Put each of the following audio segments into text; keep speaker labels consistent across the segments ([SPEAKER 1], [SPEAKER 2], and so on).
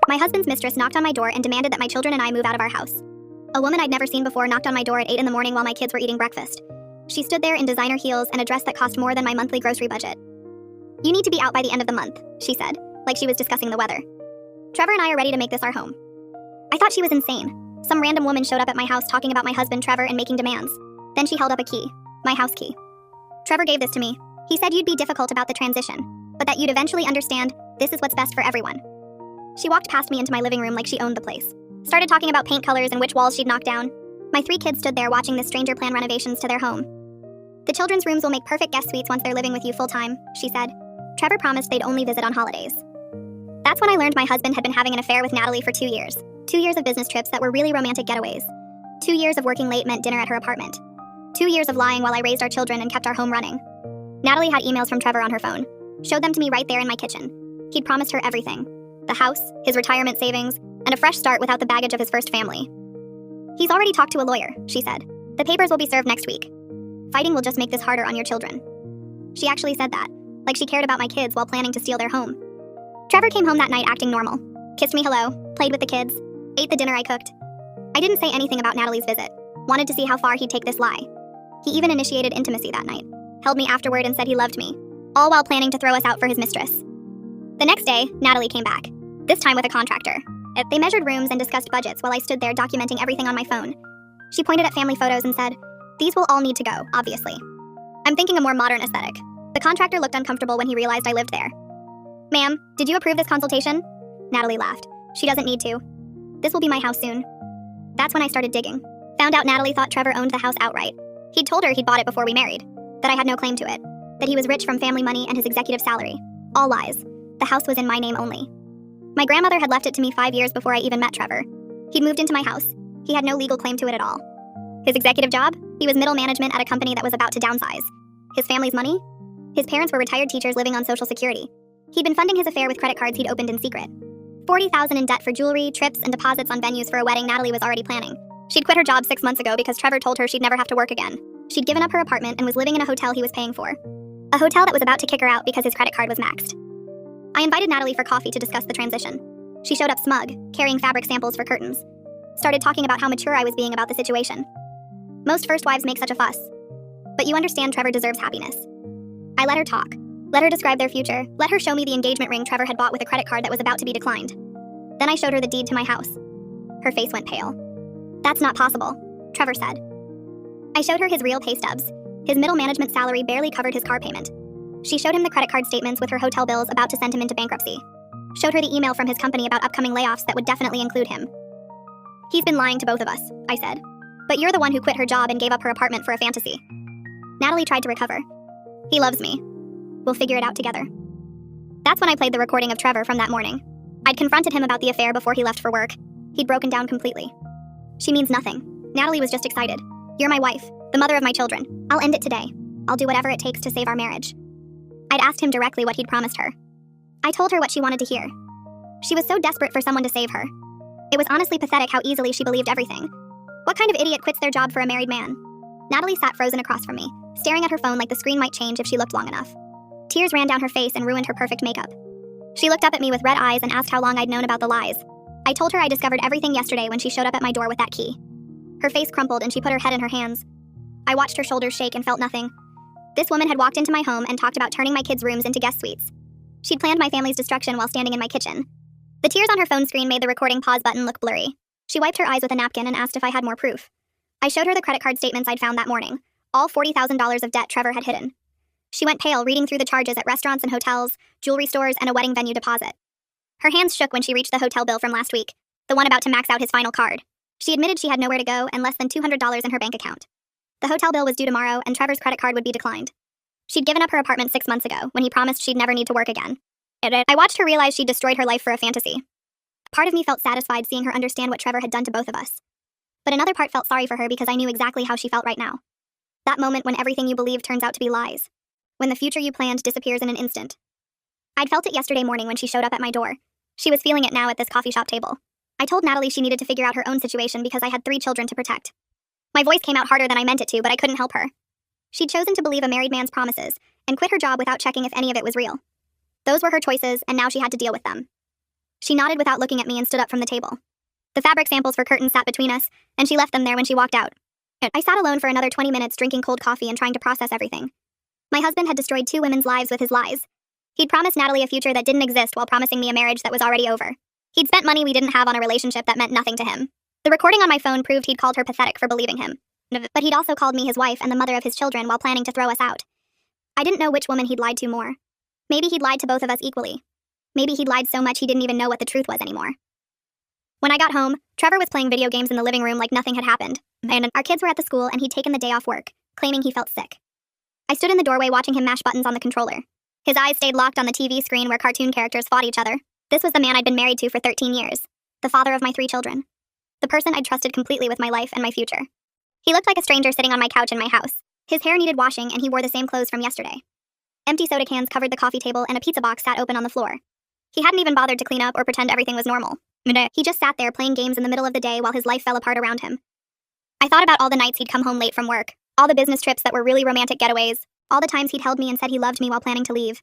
[SPEAKER 1] My husband's mistress knocked on my door and demanded that my children and I move out of our house. A woman I'd never seen before knocked on my door at 8 in the morning while my kids were eating breakfast. She stood there in designer heels and a dress that cost more than my monthly grocery budget. "You need to be out by the end of the month," she said, like she was discussing the weather. "Trevor and I are ready to make this our home." I thought she was insane. Some random woman showed up at my house talking about my husband Trevor and making demands. Then she held up a key, my house key. "Trevor gave this to me. He said you'd be difficult about the transition, but that you'd eventually understand this is what's best for everyone." She walked past me into my living room like she owned the place. Started talking about paint colors and which walls she'd knock down. My 3 kids stood there watching this stranger plan renovations to their home. "The children's rooms will make perfect guest suites once they're living with you full-time," she said. Trevor promised they'd only visit on holidays. That's when I learned my husband had been having an affair with Natalie for 2 years. 2 years of business trips that were really romantic getaways. 2 years of working late meant dinner at her apartment. 2 years of lying while I raised our children and kept our home running. Natalie had emails from Trevor on her phone. Showed them to me right there in my kitchen. He'd promised her everything. The house, his retirement savings, and a fresh start without the baggage of his first family. "He's already talked to a lawyer," she said. "The papers will be served next week. Fighting will just make this harder on your children." She actually said that, like she cared about my kids while planning to steal their home. Trevor came home that night acting normal. Kissed me hello, played with the kids, ate the dinner I cooked. I didn't say anything about Natalie's visit. Wanted to see how far he'd take this lie. He even initiated intimacy that night. Held me afterward and said he loved me, all while planning to throw us out for his mistress. The next day, Natalie came back, this time with a contractor. They measured rooms and discussed budgets while I stood there documenting everything on my phone. She pointed at family photos and said, "These will all need to go, obviously. I'm thinking a more modern aesthetic." The contractor looked uncomfortable when he realized I lived there. "Ma'am, did you approve this consultation?" Natalie laughed. "She doesn't need to. This will be my house soon." That's when I started digging. Found out Natalie thought Trevor owned the house outright. He'd told her he'd bought it before we married, that I had no claim to it, that he was rich from family money and his executive salary. All lies. The house was in my name only. My grandmother had left it to me 5 years before I even met Trevor. He'd moved into my house. He had no legal claim to it at all. His executive job? He was middle management at a company that was about to downsize. His family's money? His parents were retired teachers living on Social Security. He'd been funding his affair with credit cards he'd opened in secret. $40,000 in debt for jewelry, trips, and deposits on venues for a wedding Natalie was already planning. She'd quit her job 6 months ago because Trevor told her she'd never have to work again. She'd given up her apartment and was living in a hotel he was paying for. A hotel that was about to kick her out because his credit card was maxed. I invited Natalie for coffee to discuss the transition. She showed up smug, carrying fabric samples for curtains. Started talking about how mature I was being about the situation. Most first wives make such a fuss. But you understand Trevor deserves happiness. I let her talk. Let her describe their future. Let her show me the engagement ring Trevor had bought with a credit card that was about to be declined. Then I showed her the deed to my house. Her face went pale. "That's not possible," Trevor said. I showed her his real pay stubs. His middle management salary barely covered his car payment. She showed him the credit card statements with her hotel bills about to send him into bankruptcy. Showed her the email from his company about upcoming layoffs that would definitely include him. "He's been lying to both of us," I said. "But you're the one who quit her job and gave up her apartment for a fantasy." Natalie tried to recover. "He loves me. We'll figure it out together." That's when I played the recording of Trevor from that morning. I'd confronted him about the affair before he left for work. He'd broken down completely. "She means nothing." Natalie was just excited. "You're my wife, the mother of my children. I'll end it today. I'll do whatever it takes to save our marriage." I'd asked him directly what he'd promised her. I told her what she wanted to hear. She was so desperate for someone to save her. It was honestly pathetic how easily she believed everything. What kind of idiot quits their job for a married man? Natalie sat frozen across from me, staring at her phone like the screen might change if she looked long enough. Tears ran down her face and ruined her perfect makeup. She looked up at me with red eyes and asked how long I'd known about the lies. I told her I discovered everything yesterday when she showed up at my door with that key. Her face crumpled and she put her head in her hands. I watched her shoulders shake and felt nothing. This woman had walked into my home and talked about turning my kids' rooms into guest suites. She'd planned my family's destruction while standing in my kitchen. The tears on her phone screen made the recording pause button look blurry. She wiped her eyes with a napkin and asked if I had more proof. I showed her the credit card statements I'd found that morning, all $40,000 of debt Trevor had hidden. She went pale reading through the charges at restaurants and hotels, jewelry stores, and a wedding venue deposit. Her hands shook when she reached the hotel bill from last week, the one about to max out his final card. She admitted she had nowhere to go and less than $200 in her bank account. The hotel bill was due tomorrow and Trevor's credit card would be declined. She'd given up her apartment 6 months ago when he promised she'd never need to work again. I watched her realize she'd destroyed her life for a fantasy. Part of me felt satisfied seeing her understand what Trevor had done to both of us. But another part felt sorry for her because I knew exactly how she felt right now. That moment when everything you believe turns out to be lies. When the future you planned disappears in an instant. I'd felt it yesterday morning when she showed up at my door. She was feeling it now at this coffee shop table. I told Natalie she needed to figure out her own situation because I had 3 children to protect. My voice came out harder than I meant it to, but I couldn't help her. She'd chosen to believe a married man's promises and quit her job without checking if any of it was real. Those were her choices, and now she had to deal with them. She nodded without looking at me and stood up from the table. The fabric samples for curtains sat between us, and she left them there when she walked out. I sat alone for another 20 minutes drinking cold coffee and trying to process everything. My husband had destroyed 2 women's lives with his lies. He'd promised Natalie a future that didn't exist while promising me a marriage that was already over. He'd spent money we didn't have on a relationship that meant nothing to him. The recording on my phone proved he'd called her pathetic for believing him. But he'd also called me his wife and the mother of his children while planning to throw us out. I didn't know which woman he'd lied to more. Maybe he'd lied to both of us equally. Maybe he'd lied so much he didn't even know what the truth was anymore. When I got home, Trevor was playing video games in the living room like nothing had happened, and our kids were at the school and he'd taken the day off work, claiming he felt sick. I stood in the doorway watching him mash buttons on the controller. His eyes stayed locked on the TV screen where cartoon characters fought each other. This was the man I'd been married to for 13 years, the father of my 3 children, the person I'd trusted completely with my life and my future. He looked like a stranger sitting on my couch in my house. His hair needed washing and he wore the same clothes from yesterday. Empty soda cans covered the coffee table and a pizza box sat open on the floor. He hadn't even bothered to clean up or pretend everything was normal. He just sat there playing games in the middle of the day while his life fell apart around him. I thought about all the nights he'd come home late from work, all the business trips that were really romantic getaways, all the times he'd held me and said he loved me while planning to leave.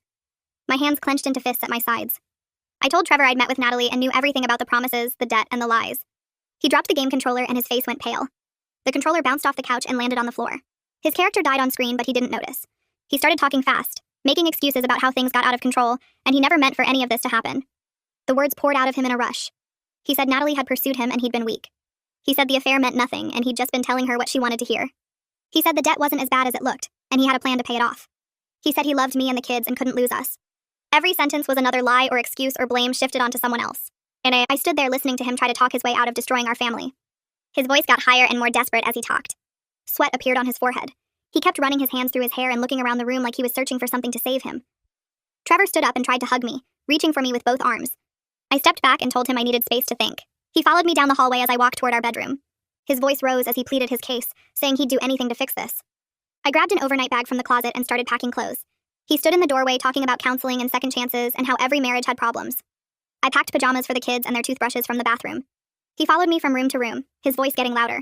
[SPEAKER 1] My hands clenched into fists at my sides. I told Trevor I'd met with Natalie and knew everything about the promises, the debt, and the lies. He dropped the game controller and his face went pale. The controller bounced off the couch and landed on the floor. His character died on screen, but he didn't notice. He started talking fast, making excuses about how things got out of control, and he never meant for any of this to happen. The words poured out of him in a rush. He said Natalie had pursued him and he'd been weak. He said the affair meant nothing and he'd just been telling her what she wanted to hear. He said the debt wasn't as bad as it looked, and he had a plan to pay it off. He said he loved me and the kids and couldn't lose us. Every sentence was another lie or excuse or blame shifted onto someone else. And I stood there listening to him try to talk his way out of destroying our family. His voice got higher and more desperate as he talked. Sweat appeared on his forehead. He kept running his hands through his hair and looking around the room like he was searching for something to save him. Trevor stood up and tried to hug me, reaching for me with both arms. I stepped back and told him I needed space to think. He followed me down the hallway as I walked toward our bedroom. His voice rose as he pleaded his case, saying he'd do anything to fix this. I grabbed an overnight bag from the closet and started packing clothes. He stood in the doorway talking about counseling and second chances and how every marriage had problems. I packed pajamas for the kids and their toothbrushes from the bathroom. He followed me from room to room, his voice getting louder.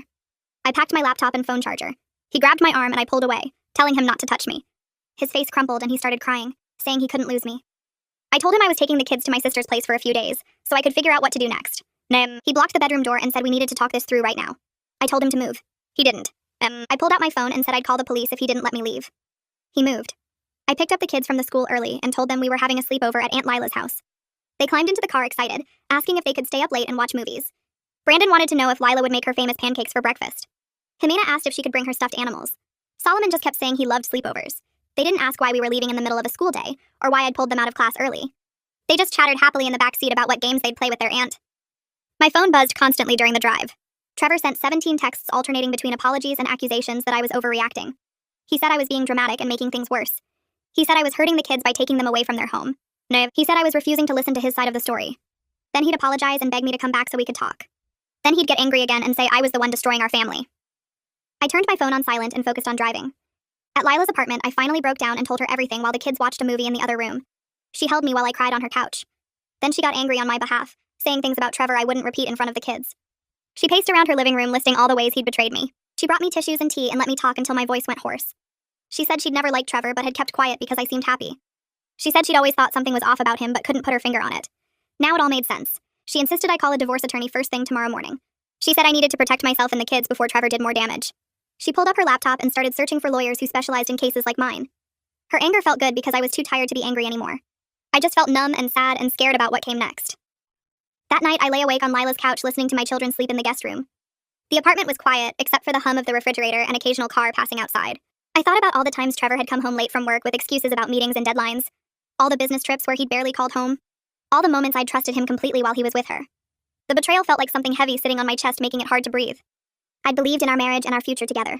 [SPEAKER 1] I packed my laptop and phone charger. He grabbed my arm and I pulled away, telling him not to touch me. His face crumpled and he started crying, saying he couldn't lose me. I told him I was taking the kids to my sister's place for a few days, so I could figure out what to do next. He blocked the bedroom door and said we needed to talk this through right now. I told him to move. He didn't. I pulled out my phone and said I'd call the police if he didn't let me leave. He moved. I picked up the kids from the school early and told them we were having a sleepover at Aunt Lila's house. They climbed into the car excited, asking if they could stay up late and watch movies. Brandon wanted to know if Lila would make her famous pancakes for breakfast. Jimena asked if she could bring her stuffed animals. Solomon just kept saying he loved sleepovers. They didn't ask why we were leaving in the middle of a school day, or why I'd pulled them out of class early. They just chattered happily in the back seat about what games they'd play with their aunt. My phone buzzed constantly during the drive. Trevor sent 17 texts alternating between apologies and accusations that I was overreacting. He said I was being dramatic and making things worse. He said I was hurting the kids by taking them away from their home. He said I was refusing to listen to his side of the story. Then he'd apologize and beg me to come back so we could talk. Then he'd get angry again and say I was the one destroying our family. I turned my phone on silent and focused on driving. At Lila's apartment, I finally broke down and told her everything while the kids watched a movie in the other room. She held me while I cried on her couch. Then she got angry on my behalf, saying things about Trevor I wouldn't repeat in front of the kids. She paced around her living room listing all the ways he'd betrayed me. She brought me tissues and tea and let me talk until my voice went hoarse. She said she'd never liked Trevor but had kept quiet because I seemed happy. She said she'd always thought something was off about him but couldn't put her finger on it. Now it all made sense. She insisted I call a divorce attorney first thing tomorrow morning. She said I needed to protect myself and the kids before Trevor did more damage. She pulled up her laptop and started searching for lawyers who specialized in cases like mine. Her anger felt good because I was too tired to be angry anymore. I just felt numb and sad and scared about what came next. That night, I lay awake on Lila's couch listening to my children sleep in the guest room. The apartment was quiet, except for the hum of the refrigerator and occasional car passing outside. I thought about all the times Trevor had come home late from work with excuses about meetings and deadlines, all the business trips where he'd barely called home, all the moments I'd trusted him completely while he was with her. The betrayal felt like something heavy sitting on my chest, making it hard to breathe. I'd believed in our marriage and our future together.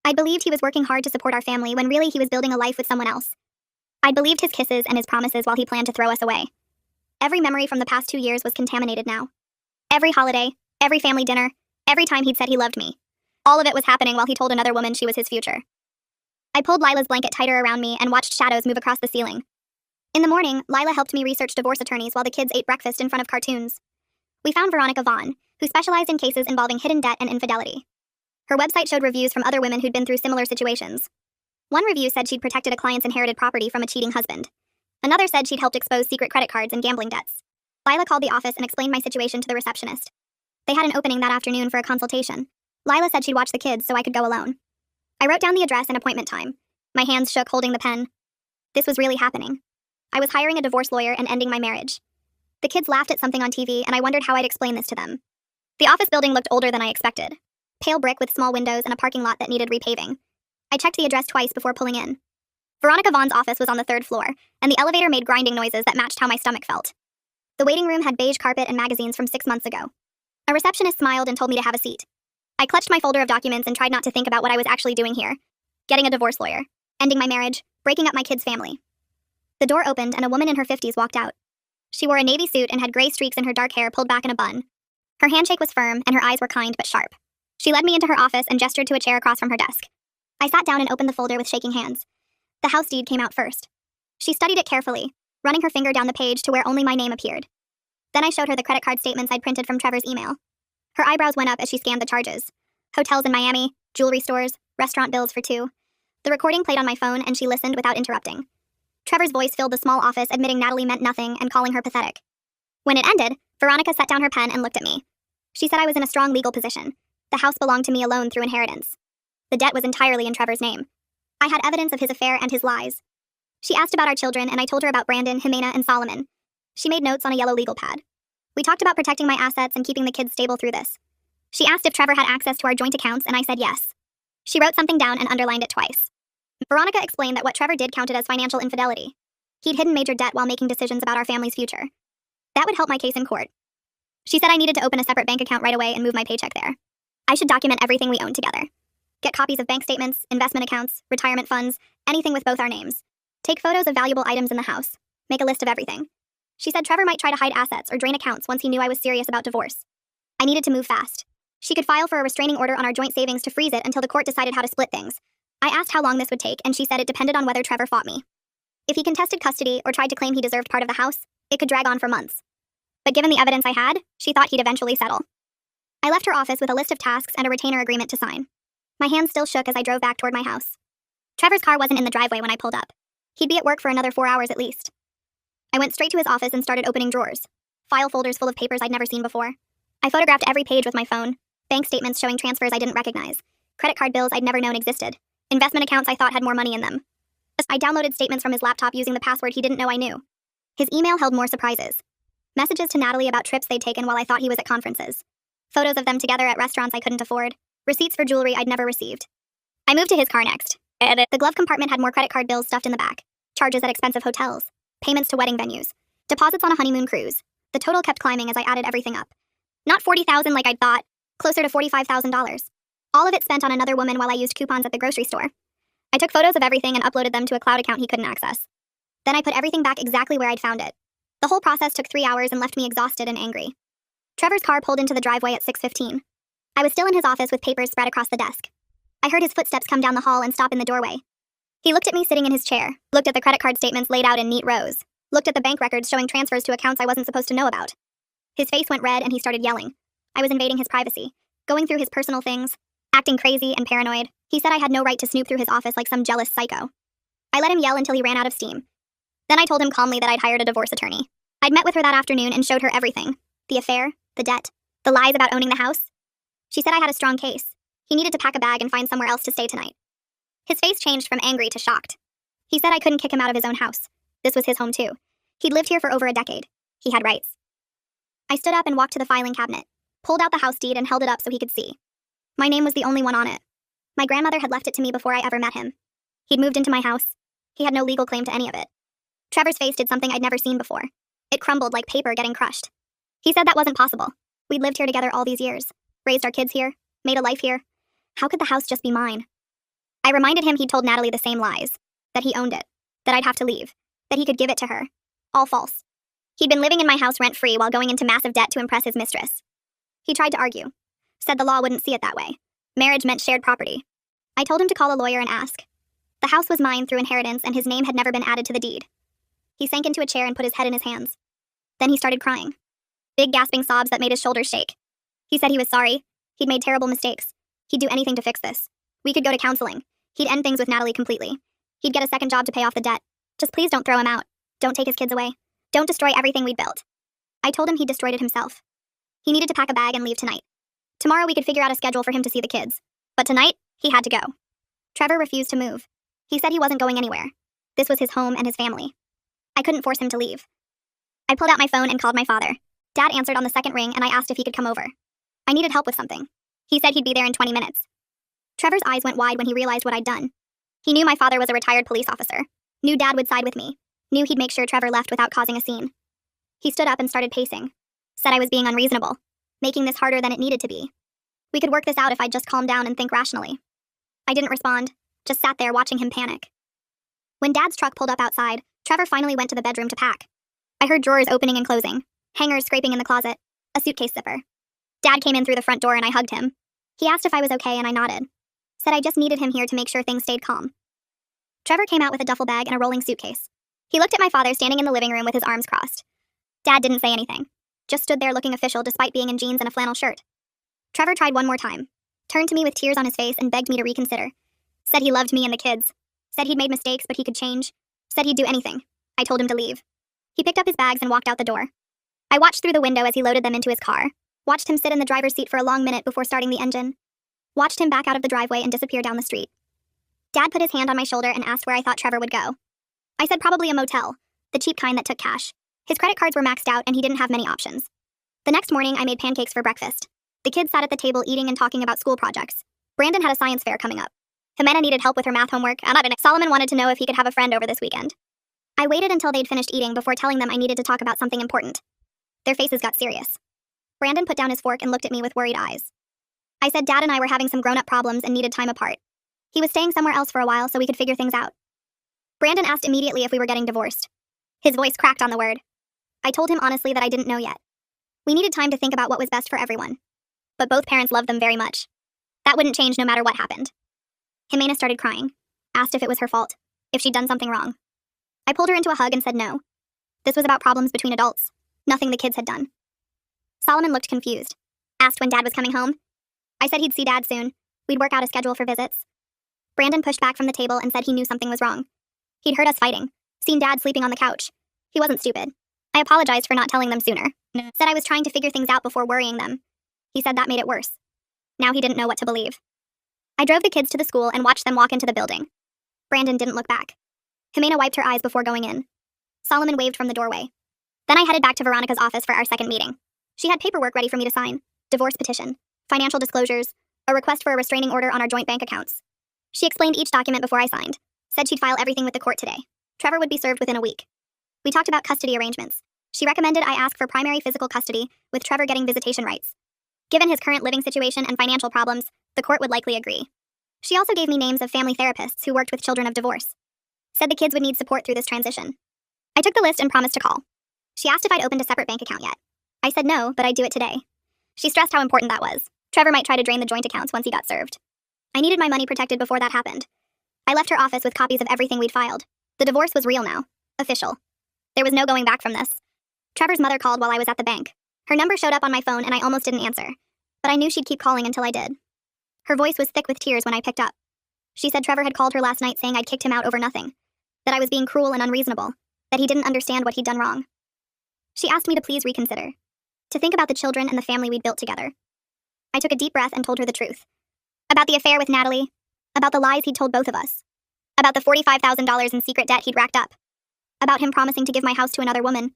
[SPEAKER 1] I'd believed he was working hard to support our family when really he was building a life with someone else. I'd believed his kisses and his promises while he planned to throw us away. Every memory from the past 2 years was contaminated now. Every holiday, every family dinner, every time he'd said he loved me. All of it was happening while he told another woman she was his future. I pulled Lila's blanket tighter around me and watched shadows move across the ceiling. In the morning, Lila helped me research divorce attorneys while the kids ate breakfast in front of cartoons. We found Veronica Vaughn, who specialized in cases involving hidden debt and infidelity. Her website showed reviews from other women who'd been through similar situations. One review said she'd protected a client's inherited property from a cheating husband. Another said she'd helped expose secret credit cards and gambling debts. Lila called the office and explained my situation to the receptionist. They had an opening that afternoon for a consultation. Lila said she'd watch the kids so I could go alone. I wrote down the address and appointment time. My hands shook holding the pen. This was really happening. I was hiring a divorce lawyer and ending my marriage. The kids laughed at something on TV and I wondered how I'd explain this to them. The office building looked older than I expected. Pale brick with small windows and a parking lot that needed repaving. I checked the address twice before pulling in. Veronica Vaughn's office was on the 3rd floor, and the elevator made grinding noises that matched how my stomach felt. The waiting room had beige carpet and magazines from 6 months ago. A receptionist smiled and told me to have a seat. I clutched my folder of documents and tried not to think about what I was actually doing here. Getting a divorce lawyer, ending my marriage, breaking up my kids' family. The door opened and a woman in her 50s walked out. She wore a navy suit and had gray streaks in her dark hair pulled back in a bun. Her handshake was firm and her eyes were kind but sharp. She led me into her office and gestured to a chair across from her desk. I sat down and opened the folder with shaking hands. The house deed came out first. She studied it carefully, running her finger down the page to where only my name appeared. Then I showed her the credit card statements I'd printed from Trevor's email. Her eyebrows went up as she scanned the charges. Hotels in Miami, jewelry stores, restaurant bills for 2. The recording played on my phone and she listened without interrupting. Trevor's voice filled the small office admitting Natalie meant nothing and calling her pathetic. When it ended, Veronica set down her pen and looked at me. She said I was in a strong legal position. The house belonged to me alone through inheritance. The debt was entirely in Trevor's name. I had evidence of his affair and his lies. She asked about our children and I told her about Brandon, Jimena, and Solomon. She made notes on a yellow legal pad. We talked about protecting my assets and keeping the kids stable through this. She asked if Trevor had access to our joint accounts and I said yes. She wrote something down and underlined it twice. Veronica explained that what Trevor did counted as financial infidelity. He'd hidden major debt while making decisions about our family's future. That would help my case in court. She said I needed to open a separate bank account right away and move my paycheck there. I should document everything we owned together. Get copies of bank statements, investment accounts, retirement funds, anything with both our names. Take photos of valuable items in the house. Make a list of everything. She said Trevor might try to hide assets or drain accounts once he knew I was serious about divorce. I needed to move fast. She could file for a restraining order on our joint savings to freeze it until the court decided how to split things. I asked how long this would take and she said it depended on whether Trevor fought me. If he contested custody or tried to claim he deserved part of the house, it could drag on for months. But given the evidence I had, she thought he'd eventually settle. I left her office with a list of tasks and a retainer agreement to sign. My hands still shook as I drove back toward my house. Trevor's car wasn't in the driveway when I pulled up. He'd be at work for another 4 hours at least. I went straight to his office and started opening drawers. File folders full of papers I'd never seen before. I photographed every page with my phone. Bank statements showing transfers I didn't recognize. Credit card bills I'd never known existed. Investment accounts I thought had more money in them. I downloaded statements from his laptop using the password he didn't know I knew. His email held more surprises. Messages to Natalie about trips they'd taken while I thought he was at conferences. Photos of them together at restaurants I couldn't afford. Receipts for jewelry I'd never received. I moved to his car next. The glove compartment had more credit card bills stuffed in the back. Charges at expensive hotels. Payments to wedding venues. Deposits on a honeymoon cruise. The total kept climbing as I added everything up. Not $40,000 like I'd thought. Closer to $45,000. All of it spent on another woman while I used coupons at the grocery store. I took photos of everything and uploaded them to a cloud account he couldn't access. Then I put everything back exactly where I'd found it. The whole process took 3 hours and left me exhausted and angry. Trevor's car pulled into the driveway at 6:15. I was still in his office with papers spread across the desk. I heard his footsteps come down the hall and stop in the doorway. He looked at me sitting in his chair, looked at the credit card statements laid out in neat rows, looked at the bank records showing transfers to accounts I wasn't supposed to know about. His face went red and he started yelling. I was invading his privacy, going through his personal things, acting crazy and paranoid. He said I had no right to snoop through his office like some jealous psycho. I let him yell until he ran out of steam. Then I told him calmly that I'd hired a divorce attorney. I'd met with her that afternoon and showed her everything. The affair, the debt, the lies about owning the house. She said I had a strong case. He needed to pack a bag and find somewhere else to stay tonight. His face changed from angry to shocked. He said I couldn't kick him out of his own house. This was his home too. He'd lived here for over a decade. He had rights. I stood up and walked to the filing cabinet, pulled out the house deed and held it up so he could see. My name was the only one on it. My grandmother had left it to me before I ever met him. He'd moved into my house. He had no legal claim to any of it. Trevor's face did something I'd never seen before. It crumbled like paper getting crushed. He said that wasn't possible. We'd lived here together all these years, raised our kids here, made a life here. How could the house just be mine? I reminded him he'd told Natalie the same lies, that he owned it, that I'd have to leave, that he could give it to her. All false. He'd been living in my house rent-free while going into massive debt to impress his mistress. He tried to argue, said the law wouldn't see it that way. Marriage meant shared property. I told him to call a lawyer and ask. The house was mine through inheritance and his name had never been added to the deed. He sank into a chair and put his head in his hands. Then he started crying. Big gasping sobs that made his shoulders shake. He said he was sorry. He'd made terrible mistakes. He'd do anything to fix this. We could go to counseling. He'd end things with Natalie completely. He'd get a second job to pay off the debt. Just please don't throw him out. Don't take his kids away. Don't destroy everything we'd built. I told him he destroyed it himself. He needed to pack a bag and leave tonight. Tomorrow we could figure out a schedule for him to see the kids. But tonight, he had to go. Trevor refused to move. He said he wasn't going anywhere. This was his home and his family. I couldn't force him to leave. I pulled out my phone and called my father. Dad answered on the second ring and I asked if he could come over. I needed help with something. He said he'd be there in 20 minutes. Trevor's eyes went wide when he realized what I'd done. He knew my father was a retired police officer. Knew Dad would side with me. Knew he'd make sure Trevor left without causing a scene. He stood up and started pacing. Said I was being unreasonable, making this harder than it needed to be. We could work this out if I'd just calm down and think rationally. I didn't respond, just sat there watching him panic. When Dad's truck pulled up outside, Trevor finally went to the bedroom to pack. I heard drawers opening and closing, hangers scraping in the closet, a suitcase zipper. Dad came in through the front door and I hugged him. He asked if I was okay and I nodded. Said I just needed him here to make sure things stayed calm. Trevor came out with a duffel bag and a rolling suitcase. He looked at my father standing in the living room with his arms crossed. Dad didn't say anything, just stood there looking official despite being in jeans and a flannel shirt. Trevor tried one more time, turned to me with tears on his face and begged me to reconsider. Said he loved me and the kids. Said he'd made mistakes but he could change. Said he'd do anything. I told him to leave. He picked up his bags and walked out the door. I watched through the window as he loaded them into his car. Watched him sit in the driver's seat for a long minute before starting the engine. Watched him back out of the driveway and disappear down the street. Dad put his hand on my shoulder and asked where I thought Trevor would go. I said probably a motel, the cheap kind that took cash. His credit cards were maxed out and he didn't have many options. The next morning, I made pancakes for breakfast. The kids sat at the table eating and talking about school projects. Brandon had a science fair coming up. Jimena needed help with her math homework, and Solomon wanted to know if he could have a friend over this weekend. I waited until they'd finished eating before telling them I needed to talk about something important. Their faces got serious. Brandon put down his fork and looked at me with worried eyes. I said Dad and I were having some grown-up problems and needed time apart. He was staying somewhere else for a while so we could figure things out. Brandon asked immediately if we were getting divorced. His voice cracked on the word. I told him honestly that I didn't know yet. We needed time to think about what was best for everyone. But both parents loved them very much. That wouldn't change no matter what happened. Jimena started crying, asked if it was her fault, if she'd done something wrong. I pulled her into a hug and said no. This was about problems between adults, nothing the kids had done. Solomon looked confused, asked when Dad was coming home. I said he'd see Dad soon. We'd work out a schedule for visits. Brandon pushed back from the table and said he knew something was wrong. He'd heard us fighting, seen Dad sleeping on the couch. He wasn't stupid. I apologized for not telling them sooner. Said I was trying to figure things out before worrying them. He said that made it worse. Now he didn't know what to believe. I drove the kids to the school and watched them walk into the building. Brandon didn't look back. Jimena wiped her eyes before going in. Solomon waved from the doorway. Then I headed back to Veronica's office for our second meeting. She had paperwork ready for me to sign. Divorce petition, financial disclosures, a request for a restraining order on our joint bank accounts. She explained each document before I signed. Said she'd file everything with the court today. Trevor would be served within a week. We talked about custody arrangements. She recommended I ask for primary physical custody, with Trevor getting visitation rights. Given his current living situation and financial problems, the court would likely agree. She also gave me names of family therapists who worked with children of divorce. Said the kids would need support through this transition. I took the list and promised to call. She asked if I'd opened a separate bank account yet. I said no, but I'd do it today. She stressed how important that was. Trevor might try to drain the joint accounts once he got served. I needed my money protected before that happened. I left her office with copies of everything we'd filed. The divorce was real now. Official. There was no going back from this. Trevor's mother called while I was at the bank. Her number showed up on my phone and I almost didn't answer. But I knew she'd keep calling until I did. Her voice was thick with tears when I picked up. She said Trevor had called her last night saying I'd kicked him out over nothing. That I was being cruel and unreasonable. That he didn't understand what he'd done wrong. She asked me to please reconsider. To think about the children and the family we'd built together. I took a deep breath and told her the truth. About the affair with Natalie. About the lies he'd told both of us. About the $45,000 in secret debt he'd racked up. About him promising to give my house to another woman.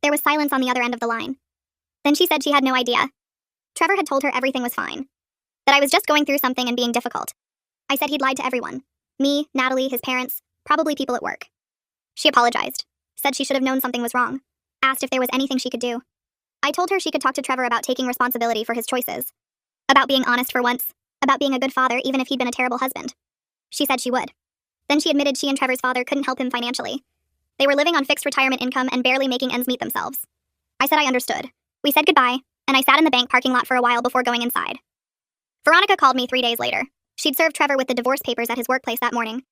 [SPEAKER 1] There was silence on the other end of the line. Then she said she had no idea. Trevor had told her everything was fine. That I was just going through something and being difficult. I said he'd lied to everyone. Me, Natalie, his parents, probably people at work. She apologized. Said she should have known something was wrong. Asked if there was anything she could do. I told her she could talk to Trevor about taking responsibility for his choices. About being honest for once. About being a good father even if he'd been a terrible husband. She said she would. Then she admitted she and Trevor's father couldn't help him financially. They were living on fixed retirement income and barely making ends meet themselves. I said I understood. We said goodbye, and I sat in the bank parking lot for a while before going inside. Veronica called me 3 days later. She'd served Trevor with the divorce papers at his workplace that morning.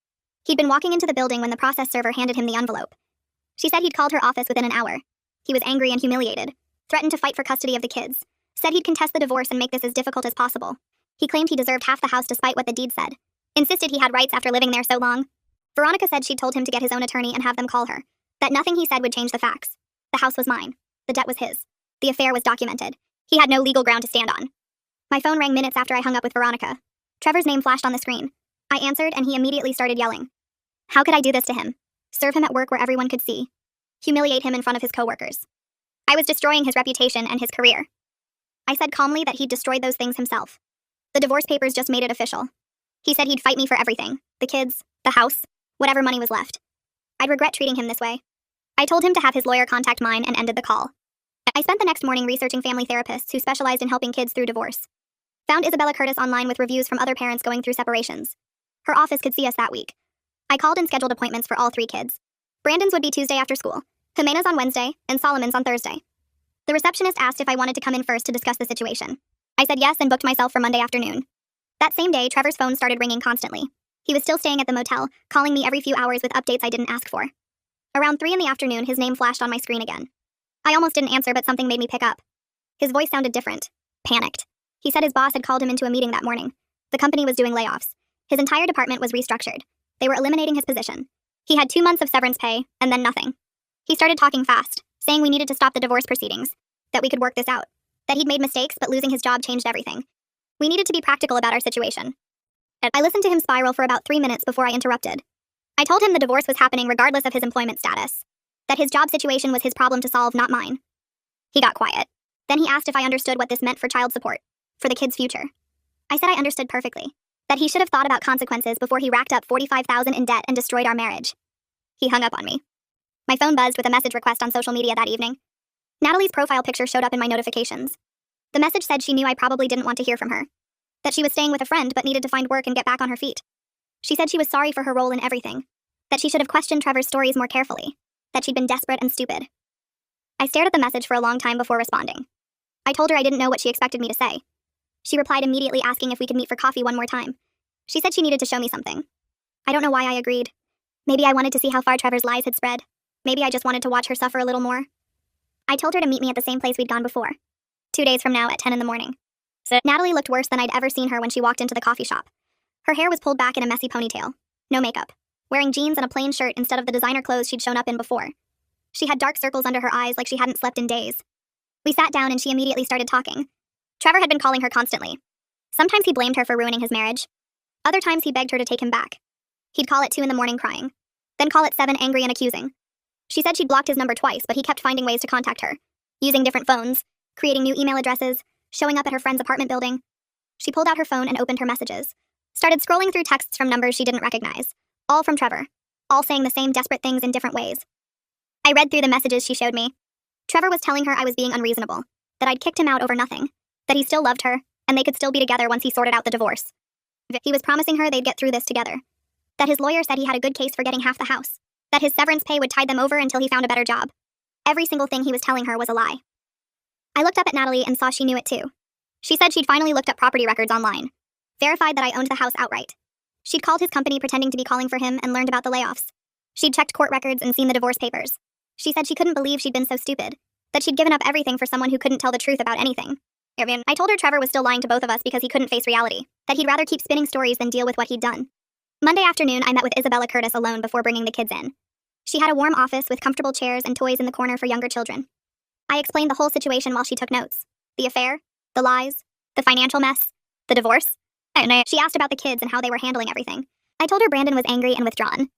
[SPEAKER 1] He'd been walking into the building when the process server handed him the envelope. She said he'd called her office within an hour. He was angry and humiliated. Threatened to fight for custody of the kids. Said he'd contest the divorce and make this as difficult as possible. He claimed he deserved half the house despite what the deed said. Insisted he had rights after living there so long. Veronica said she'd told him to get his own attorney and have them call her. That nothing he said would change the facts. The house was mine. The debt was his. The affair was documented. He had no legal ground to stand on. My phone rang minutes after I hung up with Veronica. Trevor's name flashed on the screen. I answered, and he immediately started yelling. How could I do this to him? Serve him at work where everyone could see. Humiliate him in front of his coworkers. I was destroying his reputation and his career. I said calmly that he'd destroyed those things himself. The divorce papers just made it official. He said he'd fight me for everything. The kids, the house, whatever money was left. I'd regret treating him this way. I told him to have his lawyer contact mine and ended the call. I spent the next morning researching family therapists who specialized in helping kids through divorce. Found Isabella Curtis online with reviews from other parents going through separations. Her office could see us that week. I called and scheduled appointments for all 3 kids. Brandon's would be Tuesday after school, Jimena's on Wednesday, and Solomon's on Thursday. The receptionist asked if I wanted to come in first to discuss the situation. I said yes and booked myself for Monday afternoon. That same day, Trevor's phone started ringing constantly. He was still staying at the motel, calling me every few hours with updates I didn't ask for. Around 3 in the afternoon, his name flashed on my screen again. I almost didn't answer, but something made me pick up. His voice sounded different. Panicked. He said his boss had called him into a meeting that morning. The company was doing layoffs. His entire department was restructured. They were eliminating his position. He had 2 months of severance pay, and then nothing. He started talking fast, saying we needed to stop the divorce proceedings, that we could work this out, that he'd made mistakes, but losing his job changed everything. We needed to be practical about our situation. I listened to him spiral for about 3 minutes before I interrupted. I told him the divorce was happening regardless of his employment status, that his job situation was his problem to solve, not mine. He got quiet. Then he asked if I understood what this meant for child support, for the kids' future. I said I understood perfectly, that he should have thought about consequences before he racked up $45,000 in debt and destroyed our marriage. He hung up on me. My phone buzzed with a message request on social media that evening. Natalie's profile picture showed up in my notifications. The message said she knew I probably didn't want to hear from her, that she was staying with a friend but needed to find work and get back on her feet. She said she was sorry for her role in everything, that she should have questioned Trevor's stories more carefully, that she'd been desperate and stupid. I stared at the message for a long time before responding. I told her I didn't know what she expected me to say. She replied immediately asking if we could meet for coffee one more time. She said she needed to show me something. I don't know why I agreed. Maybe I wanted to see how far Trevor's lies had spread. Maybe I just wanted to watch her suffer a little more. I told her to meet me at the same place we'd gone before, 2 days from now at 10 in the morning. Natalie looked worse than I'd ever seen her when she walked into the coffee shop. Her hair was pulled back in a messy ponytail, no makeup, wearing jeans and a plain shirt instead of the designer clothes she'd shown up in before. She had dark circles under her eyes like she hadn't slept in days. We sat down and she immediately started talking. Trevor had been calling her constantly. Sometimes he blamed her for ruining his marriage. Other times he begged her to take him back. He'd call at 2 in the morning crying, then call at 7 angry and accusing. She said she'd blocked his number twice, but he kept finding ways to contact her, using different phones, creating new email addresses, showing up at her friend's apartment building. She pulled out her phone and opened her messages, started scrolling through texts from numbers she didn't recognize, all from Trevor, all saying the same desperate things in different ways. I read through the messages she showed me. Trevor was telling her I was being unreasonable, that I'd kicked him out over nothing, that he still loved her, and they could still be together once he sorted out the divorce. He was promising her they'd get through this together, that his lawyer said he had a good case for getting half the house, that his severance pay would tide them over until he found a better job. Every single thing he was telling her was a lie. I looked up at Natalie and saw she knew it too. She said she'd finally looked up property records online, verified that I owned the house outright. She'd called his company pretending to be calling for him and learned about the layoffs. She'd checked court records and seen the divorce papers. She said she couldn't believe she'd been so stupid, that she'd given up everything for someone who couldn't tell the truth about anything. I told her Trevor was still lying to both of us because he couldn't face reality, that he'd rather keep spinning stories than deal with what he'd done. Monday afternoon, I met with Isabella Curtis alone before bringing the kids in. She had a warm office with comfortable chairs and toys in the corner for younger children. I explained the whole situation while she took notes. The affair, the lies, the financial mess, the divorce. She asked about the kids and how they were handling everything. I told her Brandon was angry and withdrawn.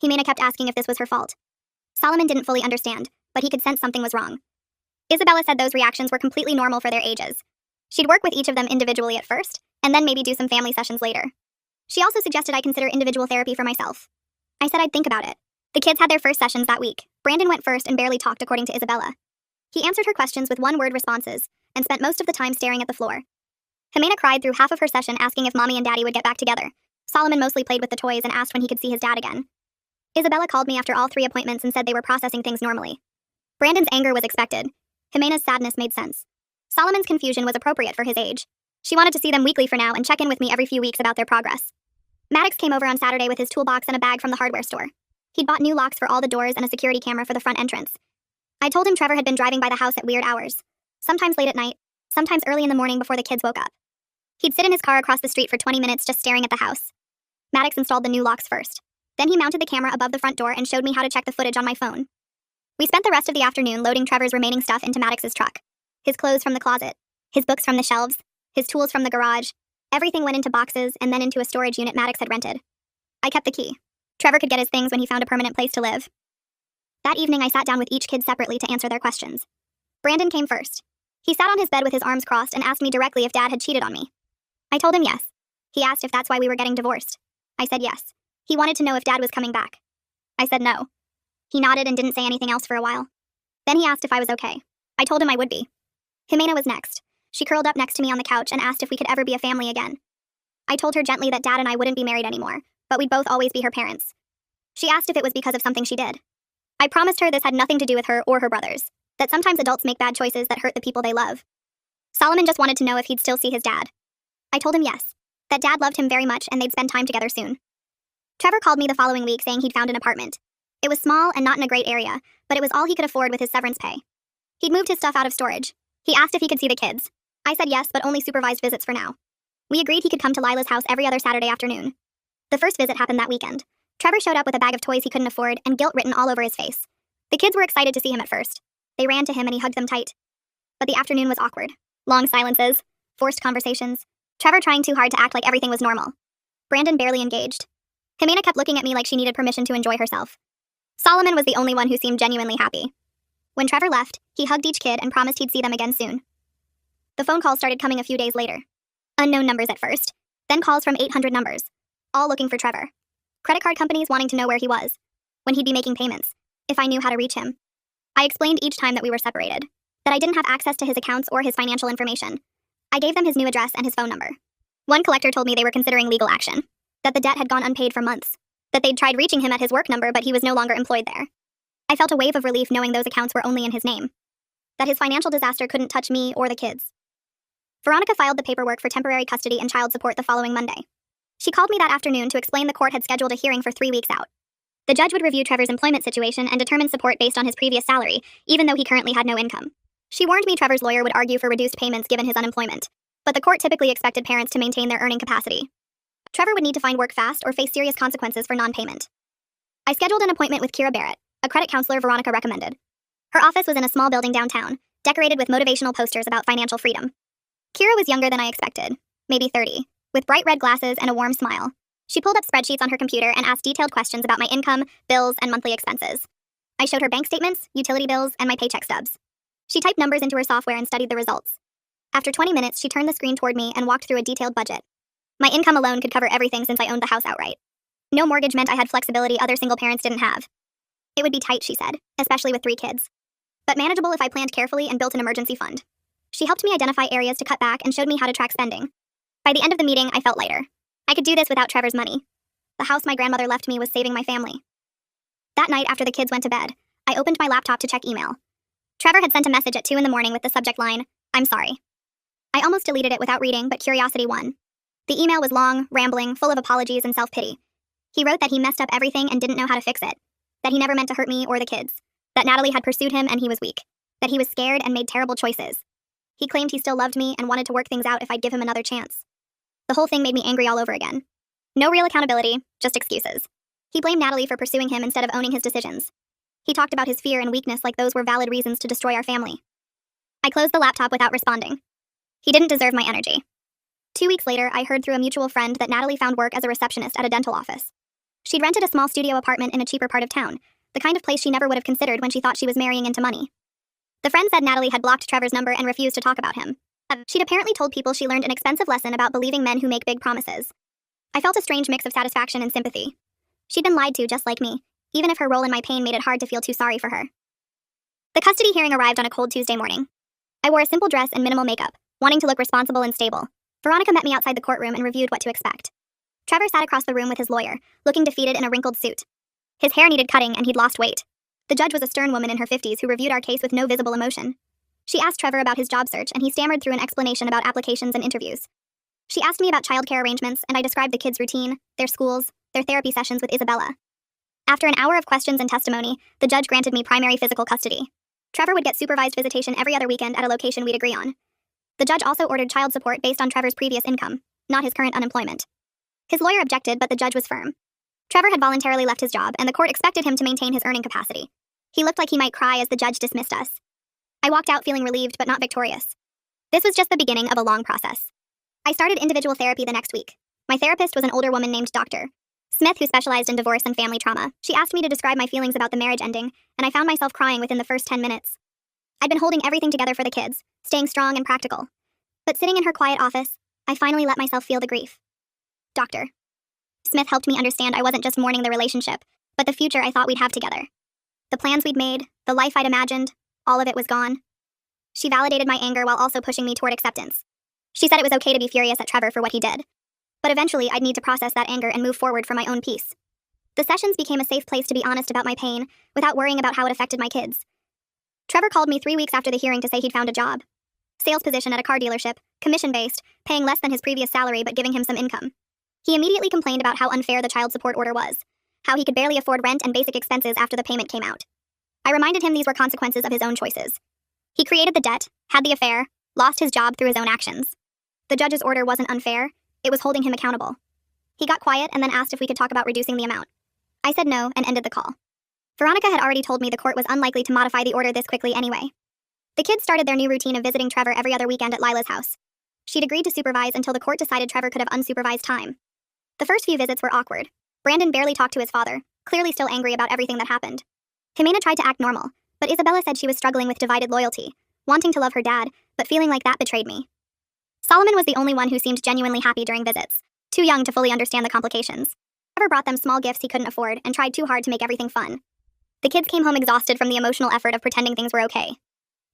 [SPEAKER 1] Jimena kept asking if this was her fault. Solomon didn't fully understand, but he could sense something was wrong. Isabella said those reactions were completely normal for their ages. She'd work with each of them individually at first, and then maybe do some family sessions later. She also suggested I consider individual therapy for myself. I said I'd think about it. The kids had their first sessions that week. Brandon went first and barely talked according to Isabella. He answered her questions with one-word responses, and spent most of the time staring at the floor. Jimena cried through half of her session asking if Mommy and Daddy would get back together. Solomon mostly played with the toys and asked when he could see his dad again. Isabella called me after all 3 appointments and said they were processing things normally. Brandon's anger was expected. Jimena's sadness made sense. Solomon's confusion was appropriate for his age. She wanted to see them weekly for now and check in with me every few weeks about their progress. Maddox came over on Saturday with his toolbox and a bag from the hardware store. He'd bought new locks for all the doors and a security camera for the front entrance. I told him Trevor had been driving by the house at weird hours, sometimes late at night, sometimes early in the morning before the kids woke up. He'd sit in his car across the street for 20 minutes just staring at the house. Maddox installed the new locks first. Then he mounted the camera above the front door and showed me how to check the footage on my phone. We spent the rest of the afternoon loading Trevor's remaining stuff into Maddox's truck. His clothes from the closet, his books from the shelves, his tools from the garage. Everything went into boxes and then into a storage unit Maddox had rented. I kept the key. Trevor could get his things when he found a permanent place to live. That evening, I sat down with each kid separately to answer their questions. Brandon came first. He sat on his bed with his arms crossed and asked me directly if Dad had cheated on me. I told him yes. He asked if that's why we were getting divorced. I said yes. He wanted to know if Dad was coming back. I said no. He nodded and didn't say anything else for a while. Then he asked if I was okay. I told him I would be. Jimena was next. She curled up next to me on the couch and asked if we could ever be a family again. I told her gently that Dad and I wouldn't be married anymore, but we'd both always be her parents. She asked if it was because of something she did. I promised her this had nothing to do with her or her brothers, that sometimes adults make bad choices that hurt the people they love. Solomon just wanted to know if he'd still see his dad. I told him yes, that Dad loved him very much and they'd spend time together soon. Trevor called me the following week saying he'd found an apartment. It was small and not in a great area, but it was all he could afford with his severance pay. He'd moved his stuff out of storage. He asked if he could see the kids. I said yes, but only supervised visits for now. We agreed he could come to Lila's house every other Saturday afternoon. The first visit happened that weekend. Trevor showed up with a bag of toys he couldn't afford and guilt written all over his face. The kids were excited to see him at first. They ran to him and he hugged them tight. But the afternoon was awkward. Long silences, forced conversations, Trevor trying too hard to act like everything was normal. Brandon barely engaged. Jimena kept looking at me like she needed permission to enjoy herself. Solomon was the only one who seemed genuinely happy. When Trevor left, he hugged each kid and promised he'd see them again soon. The phone calls started coming a few days later. Unknown numbers at first, then calls from 800 numbers, all looking for Trevor. Credit card companies wanting to know where he was, when he'd be making payments, if I knew how to reach him. I explained each time that we were separated, that I didn't have access to his accounts or his financial information. I gave them his new address and his phone number. One collector told me they were considering legal action, that the debt had gone unpaid for months, that they'd tried reaching him at his work number but he was no longer employed there. I felt a wave of relief knowing those accounts were only in his name, that his financial disaster couldn't touch me or the kids. Veronica filed the paperwork for temporary custody and child support the following Monday. She called me that afternoon to explain the court had scheduled a hearing for 3 weeks out. The judge would review Trevor's employment situation and determine support based on his previous salary, even though he currently had no income. She warned me Trevor's lawyer would argue for reduced payments given his unemployment, but the court typically expected parents to maintain their earning capacity. Trevor would need to find work fast or face serious consequences for non-payment. I scheduled an appointment with Kira Barrett, a credit counselor Veronica recommended. Her office was in a small building downtown, decorated with motivational posters about financial freedom. Kira was younger than I expected, maybe 30, with bright red glasses and a warm smile. She pulled up spreadsheets on her computer and asked detailed questions about my income, bills, and monthly expenses. I showed her bank statements, utility bills, and my paycheck stubs. She typed numbers into her software and studied the results. After 20 minutes, she turned the screen toward me and walked through a detailed budget. My income alone could cover everything since I owned the house outright. No mortgage meant I had flexibility other single parents didn't have. It would be tight, she said, especially with 3 kids. But manageable if I planned carefully and built an emergency fund. She helped me identify areas to cut back and showed me how to track spending. By the end of the meeting, I felt lighter. I could do this without Trevor's money. The house my grandmother left me was saving my family. That night after the kids went to bed, I opened my laptop to check email. Trevor had sent a message at 2 in the morning with the subject line, "I'm sorry." I almost deleted it without reading, but curiosity won. The email was long, rambling, full of apologies and self-pity. He wrote that he messed up everything and didn't know how to fix it, that he never meant to hurt me or the kids, that Natalie had pursued him and he was weak, that he was scared and made terrible choices. He claimed he still loved me and wanted to work things out if I'd give him another chance. The whole thing made me angry all over again. No real accountability, just excuses. He blamed Natalie for pursuing him instead of owning his decisions. He talked about his fear and weakness like those were valid reasons to destroy our family. I closed the laptop without responding. He didn't deserve my energy. 2 weeks later, I heard through a mutual friend that Natalie found work as a receptionist at a dental office. She'd rented a small studio apartment in a cheaper part of town, the kind of place she never would have considered when she thought she was marrying into money. The friend said Natalie had blocked Trevor's number and refused to talk about him. She'd apparently told people she learned an expensive lesson about believing men who make big promises. I felt a strange mix of satisfaction and sympathy. She'd been lied to just like me, even if her role in my pain made it hard to feel too sorry for her. The custody hearing arrived on a cold Tuesday morning. I wore a simple dress and minimal makeup, wanting to look responsible and stable. Veronica met me outside the courtroom and reviewed what to expect. Trevor sat across the room with his lawyer, looking defeated in a wrinkled suit. His hair needed cutting and he'd lost weight. The judge was a stern woman in her 50s who reviewed our case with no visible emotion. She asked Trevor about his job search and he stammered through an explanation about applications and interviews. She asked me about childcare arrangements and I described the kids' routine, their schools, their therapy sessions with Isabella. After an hour of questions and testimony, the judge granted me primary physical custody. Trevor would get supervised visitation every other weekend at a location we'd agree on. The judge also ordered child support based on Trevor's previous income, not his current unemployment. His lawyer objected, but the judge was firm. Trevor had voluntarily left his job, and the court expected him to maintain his earning capacity. He looked like he might cry as the judge dismissed us. I walked out feeling relieved but not victorious. This was just the beginning of a long process. I started individual therapy the next week. My therapist was an older woman named Dr. Smith who specialized in divorce and family trauma. She asked me to describe my feelings about the marriage ending, and I found myself crying within the first 10 minutes. I'd been holding everything together for the kids, staying strong and practical. But sitting in her quiet office, I finally let myself feel the grief. Dr. Smith helped me understand I wasn't just mourning the relationship, but the future I thought we'd have together. The plans we'd made, the life I'd imagined, all of it was gone. She validated my anger while also pushing me toward acceptance. She said it was okay to be furious at Trevor for what he did. But eventually, I'd need to process that anger and move forward for my own peace. The sessions became a safe place to be honest about my pain, without worrying about how it affected my kids. Trevor called me 3 weeks after the hearing to say he'd found a job. Sales position at a car dealership, commission-based, paying less than his previous salary but giving him some income. He immediately complained about how unfair the child support order was, how he could barely afford rent and basic expenses after the payment came out. I reminded him these were consequences of his own choices. He created the debt, had the affair, lost his job through his own actions. The judge's order wasn't unfair, it was holding him accountable. He got quiet and then asked if we could talk about reducing the amount. I said no and ended the call. Veronica had already told me the court was unlikely to modify the order this quickly anyway. The kids started their new routine of visiting Trevor every other weekend at Lila's house. She'd agreed to supervise until the court decided Trevor could have unsupervised time. The first few visits were awkward. Brandon barely talked to his father, clearly still angry about everything that happened. Jimena tried to act normal, but Isabella said she was struggling with divided loyalty, wanting to love her dad, but feeling like that betrayed me. Solomon was the only one who seemed genuinely happy during visits, too young to fully understand the complications. Trevor brought them small gifts he couldn't afford and tried too hard to make everything fun. The kids came home exhausted from the emotional effort of pretending things were okay.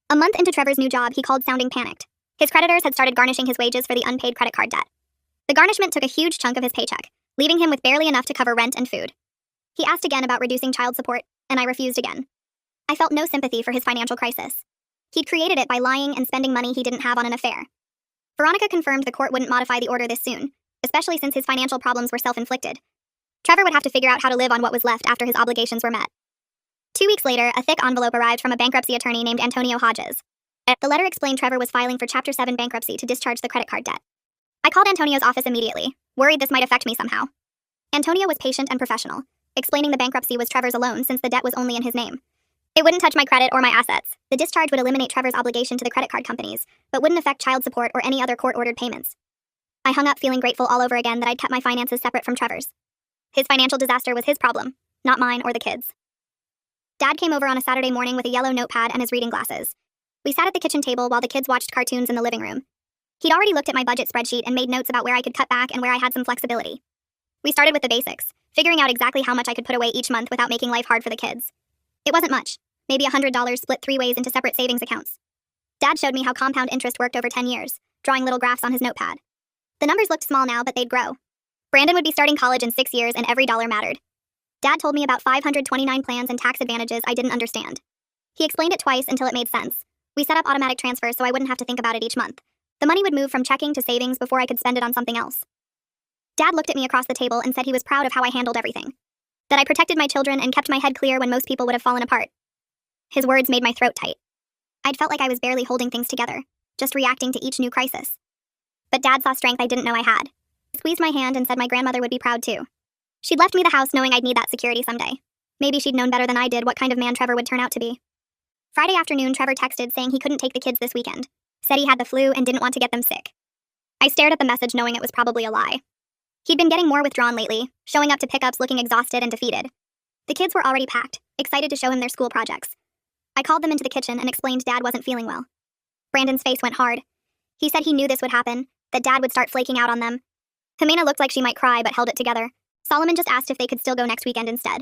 [SPEAKER 1] A month into Trevor's new job, he called sounding panicked. His creditors had started garnishing his wages for the unpaid credit card debt. The garnishment took a huge chunk of his paycheck, leaving him with barely enough to cover rent and food. He asked again about reducing child support, and I refused again. I felt no sympathy for his financial crisis. He'd created it by lying and spending money he didn't have on an affair. Veronica confirmed the court wouldn't modify the order this soon, especially since his financial problems were self-inflicted. Trevor would have to figure out how to live on what was left after his obligations were met. 2 weeks later, a thick envelope arrived from a bankruptcy attorney named Antonio Hodges. The letter explained Trevor was filing for Chapter 7 bankruptcy to discharge the credit card debt. I called Antonio's office immediately, worried this might affect me somehow. Antonio was patient and professional, explaining the bankruptcy was Trevor's alone since the debt was only in his name. It wouldn't touch my credit or my assets. The discharge would eliminate Trevor's obligation to the credit card companies, but wouldn't affect child support or any other court-ordered payments. I hung up feeling grateful all over again that I'd kept my finances separate from Trevor's. His financial disaster was his problem, not mine or the kids'. Dad came over on a Saturday morning with a yellow notepad and his reading glasses. We sat at the kitchen table while the kids watched cartoons in the living room. He'd already looked at my budget spreadsheet and made notes about where I could cut back and where I had some flexibility. We started with the basics, figuring out exactly how much I could put away each month without making life hard for the kids. It wasn't much, maybe $100 split 3 ways into separate savings accounts. Dad showed me how compound interest worked over 10 years, drawing little graphs on his notepad. The numbers looked small now, but they'd grow. Brandon would be starting college in 6 years and every dollar mattered. Dad told me about 529 plans and tax advantages I didn't understand. He explained it twice until it made sense. We set up automatic transfers so I wouldn't have to think about it each month. The money would move from checking to savings before I could spend it on something else. Dad looked at me across the table and said he was proud of how I handled everything. That I protected my children and kept my head clear when most people would have fallen apart. His words made my throat tight. I'd felt like I was barely holding things together, just reacting to each new crisis. But Dad saw strength I didn't know I had. He squeezed my hand and said my grandmother would be proud too. She'd left me the house knowing I'd need that security someday. Maybe she'd known better than I did what kind of man Trevor would turn out to be. Friday afternoon, Trevor texted saying he couldn't take the kids this weekend. Said he had the flu and didn't want to get them sick. I stared at the message knowing it was probably a lie. He'd been getting more withdrawn lately, showing up to pickups looking exhausted and defeated. The kids were already packed, excited to show him their school projects. I called them into the kitchen and explained Dad wasn't feeling well. Brandon's face went hard. He said he knew this would happen, that Dad would start flaking out on them. Jimena looked like she might cry but held it together. Solomon just asked if they could still go next weekend instead.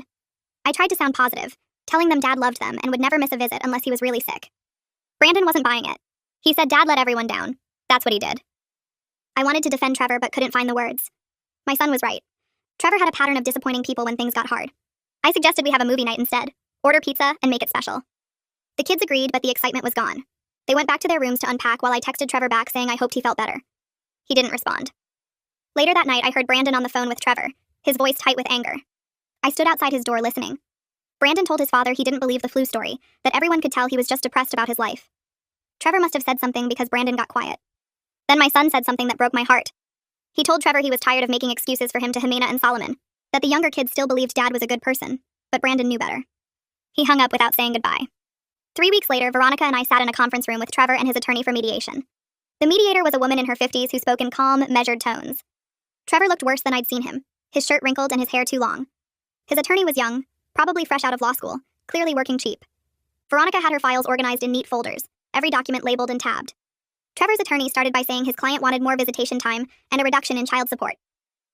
[SPEAKER 1] I tried to sound positive, telling them Dad loved them and would never miss a visit unless he was really sick. Brandon wasn't buying it. He said Dad let everyone down. That's what he did. I wanted to defend Trevor but couldn't find the words. My son was right. Trevor had a pattern of disappointing people when things got hard. I suggested we have a movie night instead. Order pizza and make it special. The kids agreed, but the excitement was gone. They went back to their rooms to unpack while I texted Trevor back saying I hoped he felt better. He didn't respond. Later that night, I heard Brandon on the phone with Trevor, his voice tight with anger. I stood outside his door listening. Brandon told his father he didn't believe the flu story, that everyone could tell he was just depressed about his life. Trevor must have said something because Brandon got quiet. Then my son said something that broke my heart. He told Trevor he was tired of making excuses for him to Jimena and Solomon, that the younger kids still believed Dad was a good person, but Brandon knew better. He hung up without saying goodbye. 3 weeks later, Veronica and I sat in a conference room with Trevor and his attorney for mediation. The mediator was a woman in her 50s who spoke in calm, measured tones. Trevor looked worse than I'd seen him, his shirt wrinkled and his hair too long. His attorney was young, probably fresh out of law school, clearly working cheap. Veronica had her files organized in neat folders, every document labeled and tabbed. Trevor's attorney started by saying his client wanted more visitation time and a reduction in child support.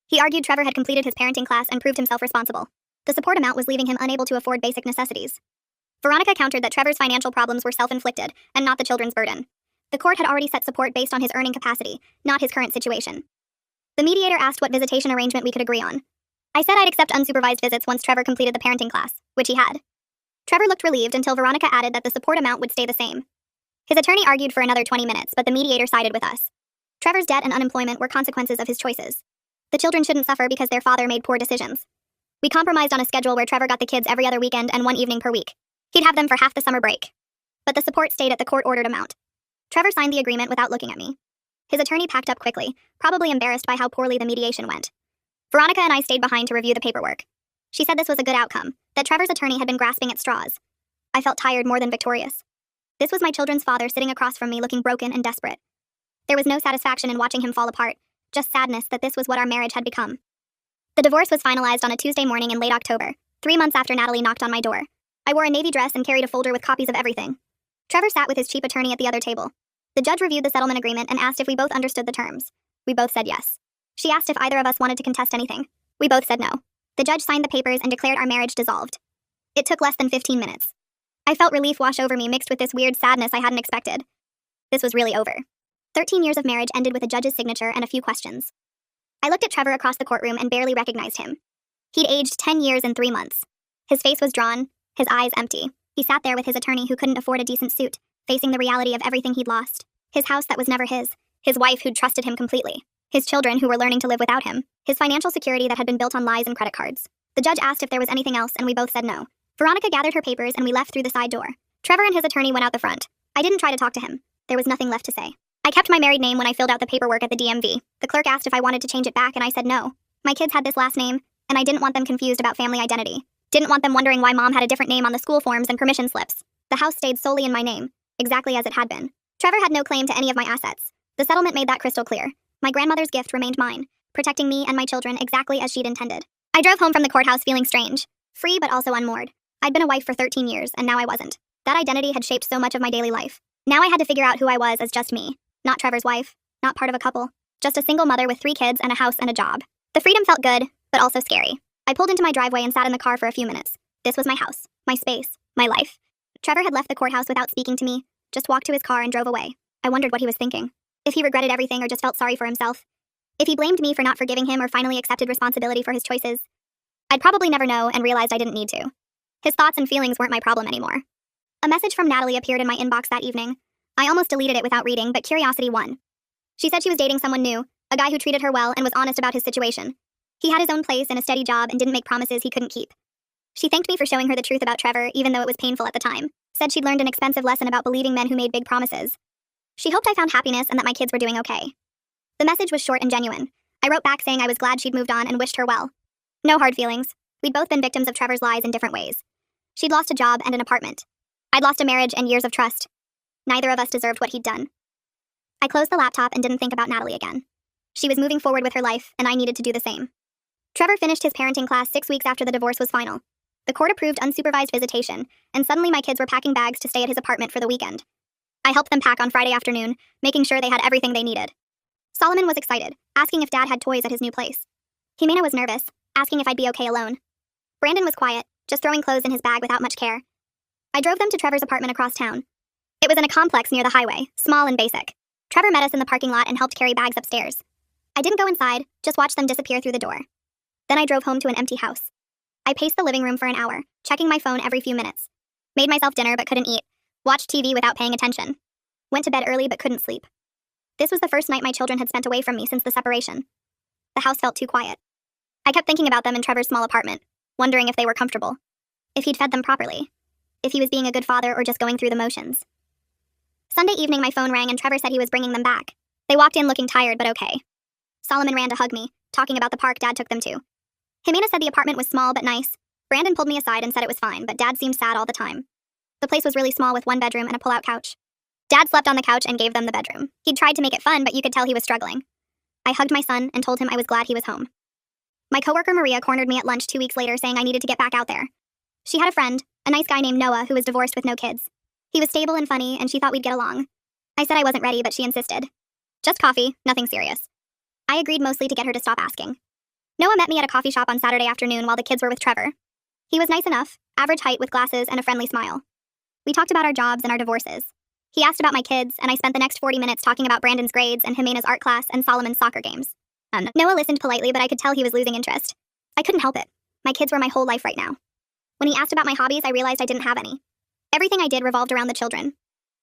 [SPEAKER 1] He argued Trevor had completed his parenting class and proved himself responsible. The support amount was leaving him unable to afford basic necessities. Veronica countered that Trevor's financial problems were self-inflicted and not the children's burden. The court had already set support based on his earning capacity, not his current situation. The mediator asked what visitation arrangement we could agree on. I said I'd accept unsupervised visits once Trevor completed the parenting class, which he had. Trevor looked relieved until Veronica added that the support amount would stay the same. His attorney argued for another 20 minutes, but the mediator sided with us. Trevor's debt and unemployment were consequences of his choices. The children shouldn't suffer because their father made poor decisions. We compromised on a schedule where Trevor got the kids every other weekend and one evening per week. He'd have them for half the summer break. But the support stayed at the court-ordered amount. Trevor signed the agreement without looking at me. His attorney packed up quickly, probably embarrassed by how poorly the mediation went. Veronica and I stayed behind to review the paperwork. She said this was a good outcome, that Trevor's attorney had been grasping at straws. I felt tired more than victorious. This was my children's father sitting across from me looking broken and desperate. There was no satisfaction in watching him fall apart, just sadness that this was what our marriage had become. The divorce was finalized on a Tuesday morning in late October, 3 months after Natalie knocked on my door. I wore a navy dress and carried a folder with copies of everything. Trevor sat with his cheap attorney at the other table. The judge reviewed the settlement agreement and asked if we both understood the terms. We both said yes. She asked if either of us wanted to contest anything. We both said no. The judge signed the papers and declared our marriage dissolved. It took less than 15 minutes. I felt relief wash over me mixed with this weird sadness I hadn't expected. This was really over. 13 years of marriage ended with a judge's signature and a few questions. I looked at Trevor across the courtroom and barely recognized him. He'd aged 10 years and 3 months. His face was drawn, his eyes empty. He sat there with his attorney who couldn't afford a decent suit, facing the reality of everything he'd lost. His house that was never his wife who'd trusted him completely, his children who were learning to live without him, his financial security that had been built on lies and credit cards. The judge asked if there was anything else and we both said no. Veronica gathered her papers and we left through the side door. Trevor and his attorney went out the front. I didn't try to talk to him. There was nothing left to say. I kept my married name when I filled out the paperwork at the DMV. The clerk asked if I wanted to change it back and I said no. My kids had this last name, and I didn't want them confused about family identity. Didn't want them wondering why mom had a different name on the school forms and permission slips. The house stayed solely in my name, exactly as it had been. Trevor had no claim to any of my assets. The settlement made that crystal clear. My grandmother's gift remained mine, protecting me and my children exactly as she'd intended. I drove home from the courthouse feeling strange, free but also unmoored. I'd been a wife for 13 years, and now I wasn't. That identity had shaped so much of my daily life. Now I had to figure out who I was as just me. Not Trevor's wife, not part of a couple. Just a single mother with 3 kids and a house and a job. The freedom felt good, but also scary. I pulled into my driveway and sat in the car for a few minutes. This was my house, my space, my life. Trevor had left the courthouse without speaking to me, just walked to his car and drove away. I wondered what he was thinking. If he regretted everything or just felt sorry for himself. If he blamed me for not forgiving him or finally accepted responsibility for his choices. I'd probably never know and realized I didn't need to. His thoughts and feelings weren't my problem anymore. A message from Natalie appeared in my inbox that evening. I almost deleted it without reading, but curiosity won. She said she was dating someone new, a guy who treated her well and was honest about his situation. He had his own place and a steady job and didn't make promises he couldn't keep. She thanked me for showing her the truth about Trevor, even though it was painful at the time. Said she'd learned an expensive lesson about believing men who made big promises. She hoped I found happiness and that my kids were doing okay. The message was short and genuine. I wrote back saying I was glad she'd moved on and wished her well. No hard feelings. We'd both been victims of Trevor's lies in different ways. She'd lost a job and an apartment. I'd lost a marriage and years of trust. Neither of us deserved what he'd done. I closed the laptop and didn't think about Natalie again. She was moving forward with her life, and I needed to do the same. Trevor finished his parenting class 6 weeks after the divorce was final. The court approved unsupervised visitation, and suddenly my kids were packing bags to stay at his apartment for the weekend. I helped them pack on Friday afternoon, making sure they had everything they needed. Solomon was excited, asking if Dad had toys at his new place. Jimena was nervous, asking if I'd be okay alone. Brandon was quiet, just throwing clothes in his bag without much care. I drove them to Trevor's apartment across town. It was in a complex near the highway, small and basic. Trevor met us in the parking lot and helped carry bags upstairs. I didn't go inside, just watched them disappear through the door. Then I drove home to an empty house. I paced the living room for an hour, checking my phone every few minutes. Made myself dinner but couldn't eat. Watched TV without paying attention. Went to bed early but couldn't sleep. This was the first night my children had spent away from me since the separation. The house felt too quiet. I kept thinking about them in Trevor's small apartment, wondering if they were comfortable. If he'd fed them properly. If he was being a good father or just going through the motions. Sunday evening my phone rang and Trevor said he was bringing them back. They walked in looking tired but okay. Solomon ran to hug me, talking about the park Dad took them to. Jimena said the apartment was small but nice. Brandon pulled me aside and said it was fine, but Dad seemed sad all the time. The place was really small with one bedroom and a pull-out couch. Dad slept on the couch and gave them the bedroom. He'd tried to make it fun, but you could tell he was struggling. I hugged my son and told him I was glad he was home. My coworker Maria cornered me at lunch 2 weeks later saying I needed to get back out there. She had a friend, a nice guy named Noah, who was divorced with no kids. He was stable and funny, and she thought we'd get along. I said I wasn't ready, but she insisted. Just coffee, nothing serious. I agreed mostly to get her to stop asking. Noah met me at a coffee shop on Saturday afternoon while the kids were with Trevor. He was nice enough, average height with glasses and a friendly smile. We talked about our jobs and our divorces. He asked about my kids, and I spent the next 40 minutes talking about Brandon's grades and Jimena's art class and Solomon's soccer games. Noah listened politely, but I could tell he was losing interest. I couldn't help it. My kids were my whole life right now. When he asked about my hobbies, I realized I didn't have any. Everything I did revolved around the children.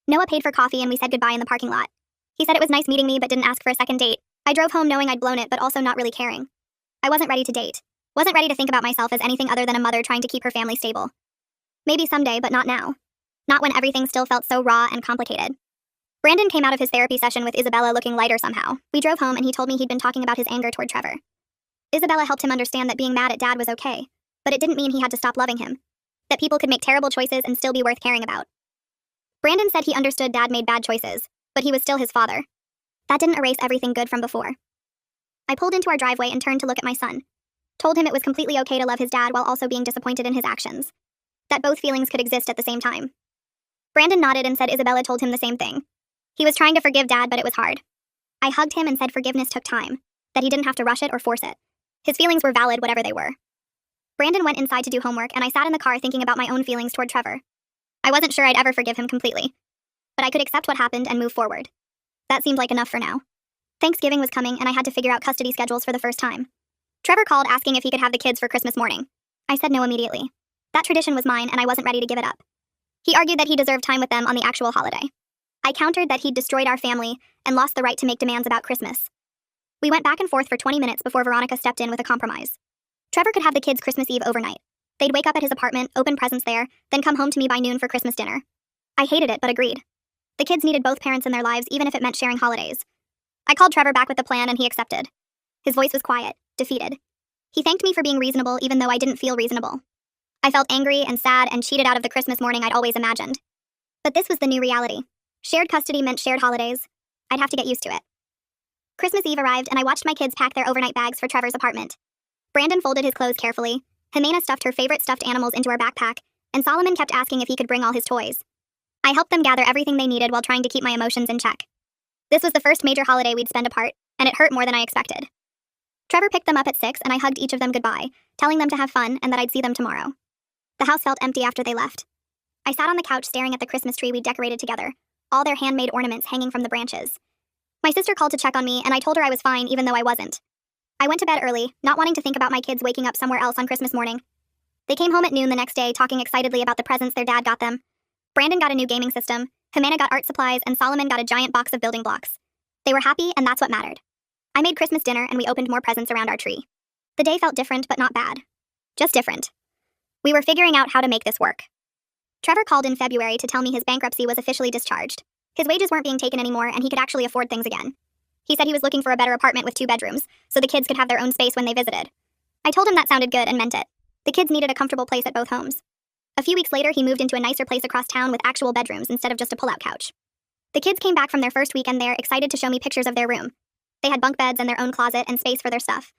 [SPEAKER 1] Noah paid for coffee and we said goodbye in the parking lot. He said it was nice meeting me but didn't ask for a second date. I drove home knowing I'd blown it but also not really caring. I wasn't ready to date. Wasn't ready to think about myself as anything other than a mother trying to keep her family stable. Maybe someday, but not now. Not when everything still felt so raw and complicated. Brandon came out of his therapy session with Isabella looking lighter somehow. We drove home and he told me he'd been talking about his anger toward Trevor. Isabella helped him understand that being mad at Dad was okay, but it didn't mean he had to stop loving him. That people could make terrible choices and still be worth caring about. Brandon said he understood Dad made bad choices, but he was still his father. That didn't erase everything good from before. I pulled into our driveway and turned to look at my son. Told him it was completely okay to love his dad while also being disappointed in his actions. That both feelings could exist at the same time. Brandon nodded and said Isabella told him the same thing. He was trying to forgive Dad, but it was hard. I hugged him and said forgiveness took time, that he didn't have to rush it or force it. His feelings were valid, whatever they were. Brandon went inside to do homework, and I sat in the car thinking about my own feelings toward Trevor. I wasn't sure I'd ever forgive him completely, but I could accept what happened and move forward. That seemed like enough for now. Thanksgiving was coming, and I had to figure out custody schedules for the first time. Trevor called asking if he could have the kids for Christmas morning. I said no immediately. That tradition was mine, and I wasn't ready to give it up. He argued that he deserved time with them on the actual holiday. I countered that he'd destroyed our family and lost the right to make demands about Christmas. We went back and forth for 20 minutes before Veronica stepped in with a compromise. Trevor could have the kids Christmas Eve overnight. They'd wake up at his apartment, open presents there, then come home to me by noon for Christmas dinner. I hated it, but agreed. The kids needed both parents in their lives, even if it meant sharing holidays. I called Trevor back with the plan, and he accepted. His voice was quiet, defeated. He thanked me for being reasonable, even though I didn't feel reasonable. I felt angry and sad and cheated out of the Christmas morning I'd always imagined. But this was the new reality. Shared custody meant shared holidays. I'd have to get used to it. Christmas Eve arrived, and I watched my kids pack their overnight bags for Trevor's apartment. Brandon folded his clothes carefully, Jimena stuffed her favorite stuffed animals into our backpack, and Solomon kept asking if he could bring all his toys. I helped them gather everything they needed while trying to keep my emotions in check. This was the first major holiday we'd spend apart, and it hurt more than I expected. Trevor picked them up at 6, and I hugged each of them goodbye, telling them to have fun and that I'd see them tomorrow. The house felt empty after they left. I sat on the couch staring at the Christmas tree we'd decorated together, all their handmade ornaments hanging from the branches. My sister called to check on me, and I told her I was fine even though I wasn't. I went to bed early, not wanting to think about my kids waking up somewhere else on Christmas morning. They came home at noon the next day talking excitedly about the presents their dad got them. Brandon got a new gaming system, Jimena got art supplies, and Solomon got a giant box of building blocks. They were happy, and that's what mattered. I made Christmas dinner, and we opened more presents around our tree. The day felt different, but not bad. Just different. We were figuring out how to make this work. Trevor called in February to tell me his bankruptcy was officially discharged. His wages weren't being taken anymore, and he could actually afford things again. He said he was looking for a better apartment with 2 bedrooms, so the kids could have their own space when they visited. I told him that sounded good and meant it. The kids needed a comfortable place at both homes. A few weeks later, he moved into a nicer place across town with actual bedrooms instead of just a pull-out couch. The kids came back from their first weekend there, excited to show me pictures of their room. They had bunk beds and their own closet and space for their stuff.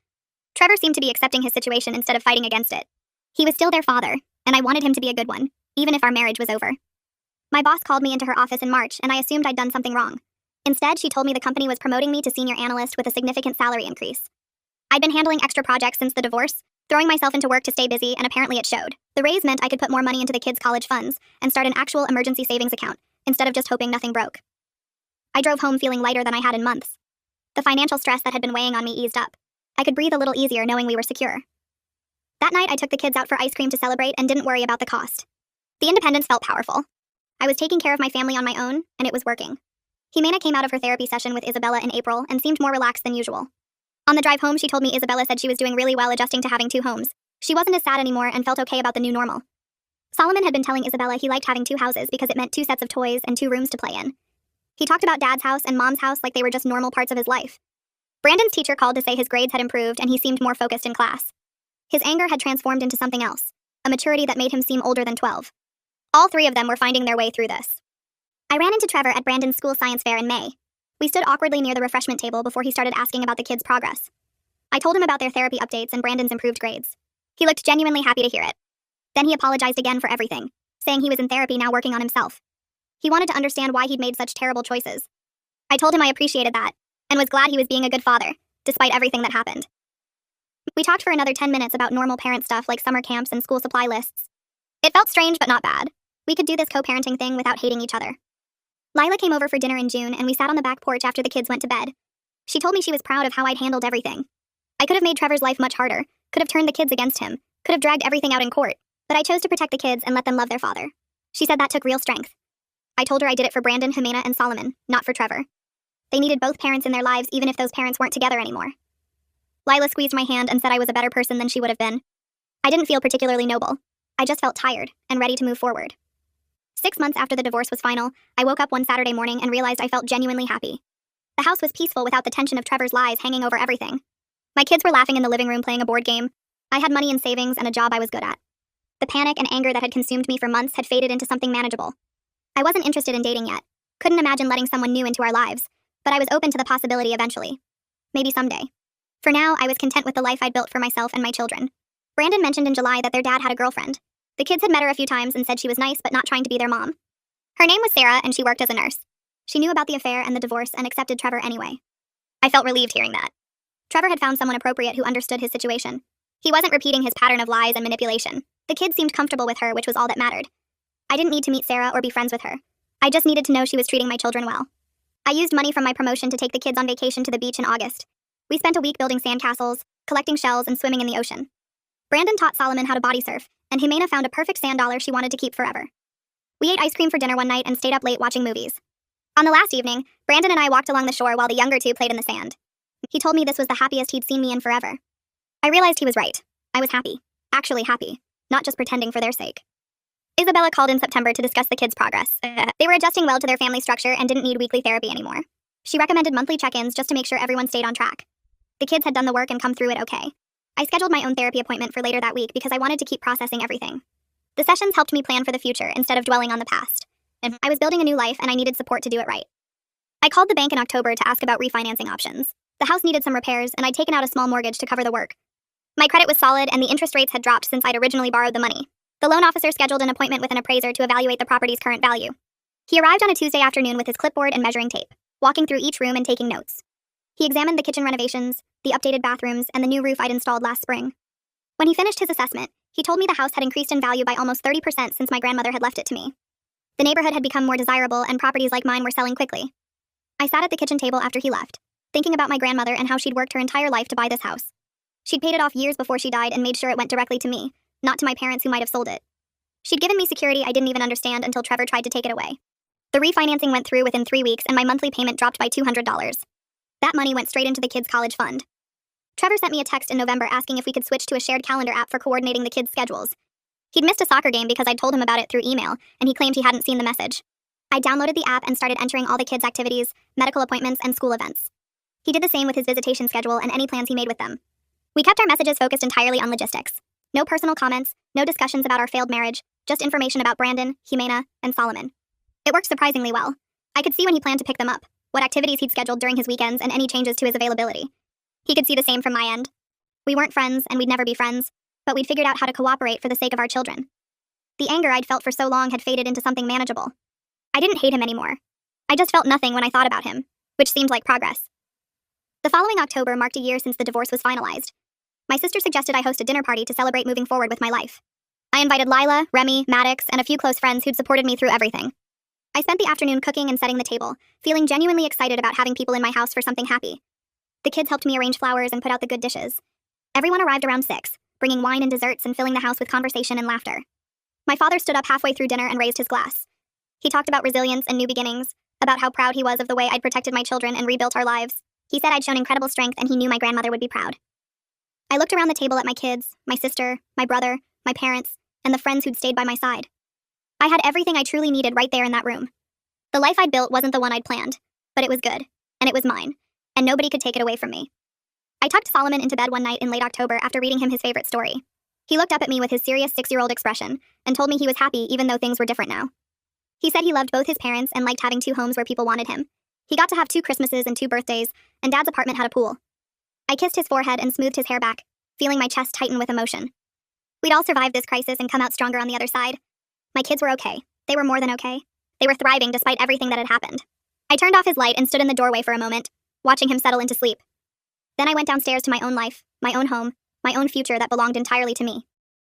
[SPEAKER 1] Trevor seemed to be accepting his situation instead of fighting against it. He was still their father, and I wanted him to be a good one, even if our marriage was over. My boss called me into her office in March, and I assumed I'd done something wrong. Instead, she told me the company was promoting me to senior analyst with a significant salary increase. I'd been handling extra projects since the divorce, throwing myself into work to stay busy, and apparently it showed. The raise meant I could put more money into the kids' college funds and start an actual emergency savings account, instead of just hoping nothing broke. I drove home feeling lighter than I had in months. The financial stress that had been weighing on me eased up. I could breathe a little easier knowing we were secure. That night, I took the kids out for ice cream to celebrate and didn't worry about the cost. The independence felt powerful. I was taking care of my family on my own, and it was working. Jimena came out of her therapy session with Isabella in April and seemed more relaxed than usual. On the drive home, she told me Isabella said she was doing really well adjusting to having 2 homes. She wasn't as sad anymore and felt okay about the new normal. Solomon had been telling Isabella he liked having 2 houses because it meant 2 sets of toys and 2 rooms to play in. He talked about Dad's house and Mom's house like they were just normal parts of his life. Brandon's teacher called to say his grades had improved and he seemed more focused in class. His anger had transformed into something else, a maturity that made him seem older than 12. All three of them were finding their way through this. I ran into Trevor at Brandon's school science fair in May. We stood awkwardly near the refreshment table before he started asking about the kids' progress. I told him about their therapy updates and Brandon's improved grades. He looked genuinely happy to hear it. Then he apologized again for everything, saying he was in therapy now working on himself. He wanted to understand why he'd made such terrible choices. I told him I appreciated that, and was glad he was being a good father, despite everything that happened. We talked for another 10 minutes about normal parent stuff like summer camps and school supply lists. It felt strange but not bad. We could do this co-parenting thing without hating each other. Lila came over for dinner in June and we sat on the back porch after the kids went to bed. She told me she was proud of how I'd handled everything. I could have made Trevor's life much harder, could have turned the kids against him, could have dragged everything out in court, but I chose to protect the kids and let them love their father. She said that took real strength. I told her I did it for Brandon, Jimena, and Solomon, not for Trevor. They needed both parents in their lives even if those parents weren't together anymore. Lila squeezed my hand and said I was a better person than she would have been. I didn't feel particularly noble. I just felt tired and ready to move forward. 6 months after the divorce was final, I woke up one Saturday morning and realized I felt genuinely happy. The house was peaceful without the tension of Trevor's lies hanging over everything. My kids were laughing in the living room playing a board game. I had money in savings and a job I was good at. The panic and anger that had consumed me for months had faded into something manageable. I wasn't interested in dating yet. Couldn't imagine letting someone new into our lives, but I was open to the possibility eventually. Maybe someday. For now, I was content with the life I'd built for myself and my children. Brandon mentioned in July that their dad had a girlfriend. The kids had met her a few times and said she was nice but not trying to be their mom. Her name was Sarah and she worked as a nurse. She knew about the affair and the divorce and accepted Trevor anyway. I felt relieved hearing that. Trevor had found someone appropriate who understood his situation. He wasn't repeating his pattern of lies and manipulation. The kids seemed comfortable with her, which was all that mattered. I didn't need to meet Sarah or be friends with her. I just needed to know she was treating my children well. I used money from my promotion to take the kids on vacation to the beach in August. We spent a week building sandcastles, collecting shells, and swimming in the ocean. Brandon taught Solomon how to body surf, and Jimena found a perfect sand dollar she wanted to keep forever. We ate ice cream for dinner one night and stayed up late watching movies. On the last evening, Brandon and I walked along the shore while the younger two played in the sand. He told me this was the happiest he'd seen me in forever. I realized he was right. I was happy. Actually happy. Not just pretending for their sake. Isabella called in September to discuss the kids' progress. They were adjusting well to their family structure and didn't need weekly therapy anymore. She recommended monthly check-ins just to make sure everyone stayed on track. The kids had done the work and come through it okay. I scheduled my own therapy appointment for later that week because I wanted to keep processing everything. The sessions helped me plan for the future instead of dwelling on the past. And I was building a new life and I needed support to do it right. I called the bank in October to ask about refinancing options. The house needed some repairs and I'd taken out a small mortgage to cover the work. My credit was solid and the interest rates had dropped since I'd originally borrowed the money. The loan officer scheduled an appointment with an appraiser to evaluate the property's current value. He arrived on a Tuesday afternoon with his clipboard and measuring tape, walking through each room and taking notes. He examined the kitchen renovations, the updated bathrooms, and the new roof I'd installed last spring. When he finished his assessment, he told me the house had increased in value by almost 30% since my grandmother had left it to me. The neighborhood had become more desirable and properties like mine were selling quickly. I sat at the kitchen table after he left, thinking about my grandmother and how she'd worked her entire life to buy this house. She'd paid it off years before she died and made sure it went directly to me, not to my parents who might have sold it. She'd given me security I didn't even understand until Trevor tried to take it away. The refinancing went through within 3 weeks and my monthly payment dropped by $200. That money went straight into the kids' college fund. Trevor sent me a text in November asking if we could switch to a shared calendar app for coordinating the kids' schedules. He'd missed a soccer game because I'd told him about it through email, and he claimed he hadn't seen the message. I downloaded the app and started entering all the kids' activities, medical appointments, and school events. He did the same with his visitation schedule and any plans he made with them. We kept our messages focused entirely on logistics. No personal comments, no discussions about our failed marriage, just information about Brandon, Jimena, and Solomon. It worked surprisingly well. I could see when he planned to pick them up, what activities he'd scheduled during his weekends, and any changes to his availability. He could see the same from my end. We weren't friends, and we'd never be friends, but we'd figured out how to cooperate for the sake of our children. The anger I'd felt for so long had faded into something manageable. I didn't hate him anymore. I just felt nothing when I thought about him, which seemed like progress. The following October marked a year since the divorce was finalized. My sister suggested I host a dinner party to celebrate moving forward with my life. I invited Lila, Remy, Maddox, and a few close friends who'd supported me through everything. I spent the afternoon cooking and setting the table, feeling genuinely excited about having people in my house for something happy. The kids helped me arrange flowers and put out the good dishes. Everyone arrived around 6, bringing wine and desserts and filling the house with conversation and laughter. My father stood up halfway through dinner and raised his glass. He talked about resilience and new beginnings, about how proud he was of the way I'd protected my children and rebuilt our lives. He said I'd shown incredible strength and he knew my grandmother would be proud. I looked around the table at my kids, my sister, my brother, my parents, and the friends who'd stayed by my side. I had everything I truly needed right there in that room. The life I'd built wasn't the one I'd planned, but it was good, and it was mine, and nobody could take it away from me. I tucked Solomon into bed one night in late October after reading him his favorite story. He looked up at me with his serious 6-year-old expression and told me he was happy even though things were different now. He said he loved both his parents and liked having 2 homes where people wanted him. He got to have 2 Christmases and 2 birthdays, and Dad's apartment had a pool. I kissed his forehead and smoothed his hair back, feeling my chest tighten with emotion. We'd all survive this crisis and come out stronger on the other side. My kids were okay. They were more than okay. They were thriving despite everything that had happened. I turned off his light and stood in the doorway for a moment, watching him settle into sleep. Then I went downstairs to my own life, my own home, my own future that belonged entirely to me.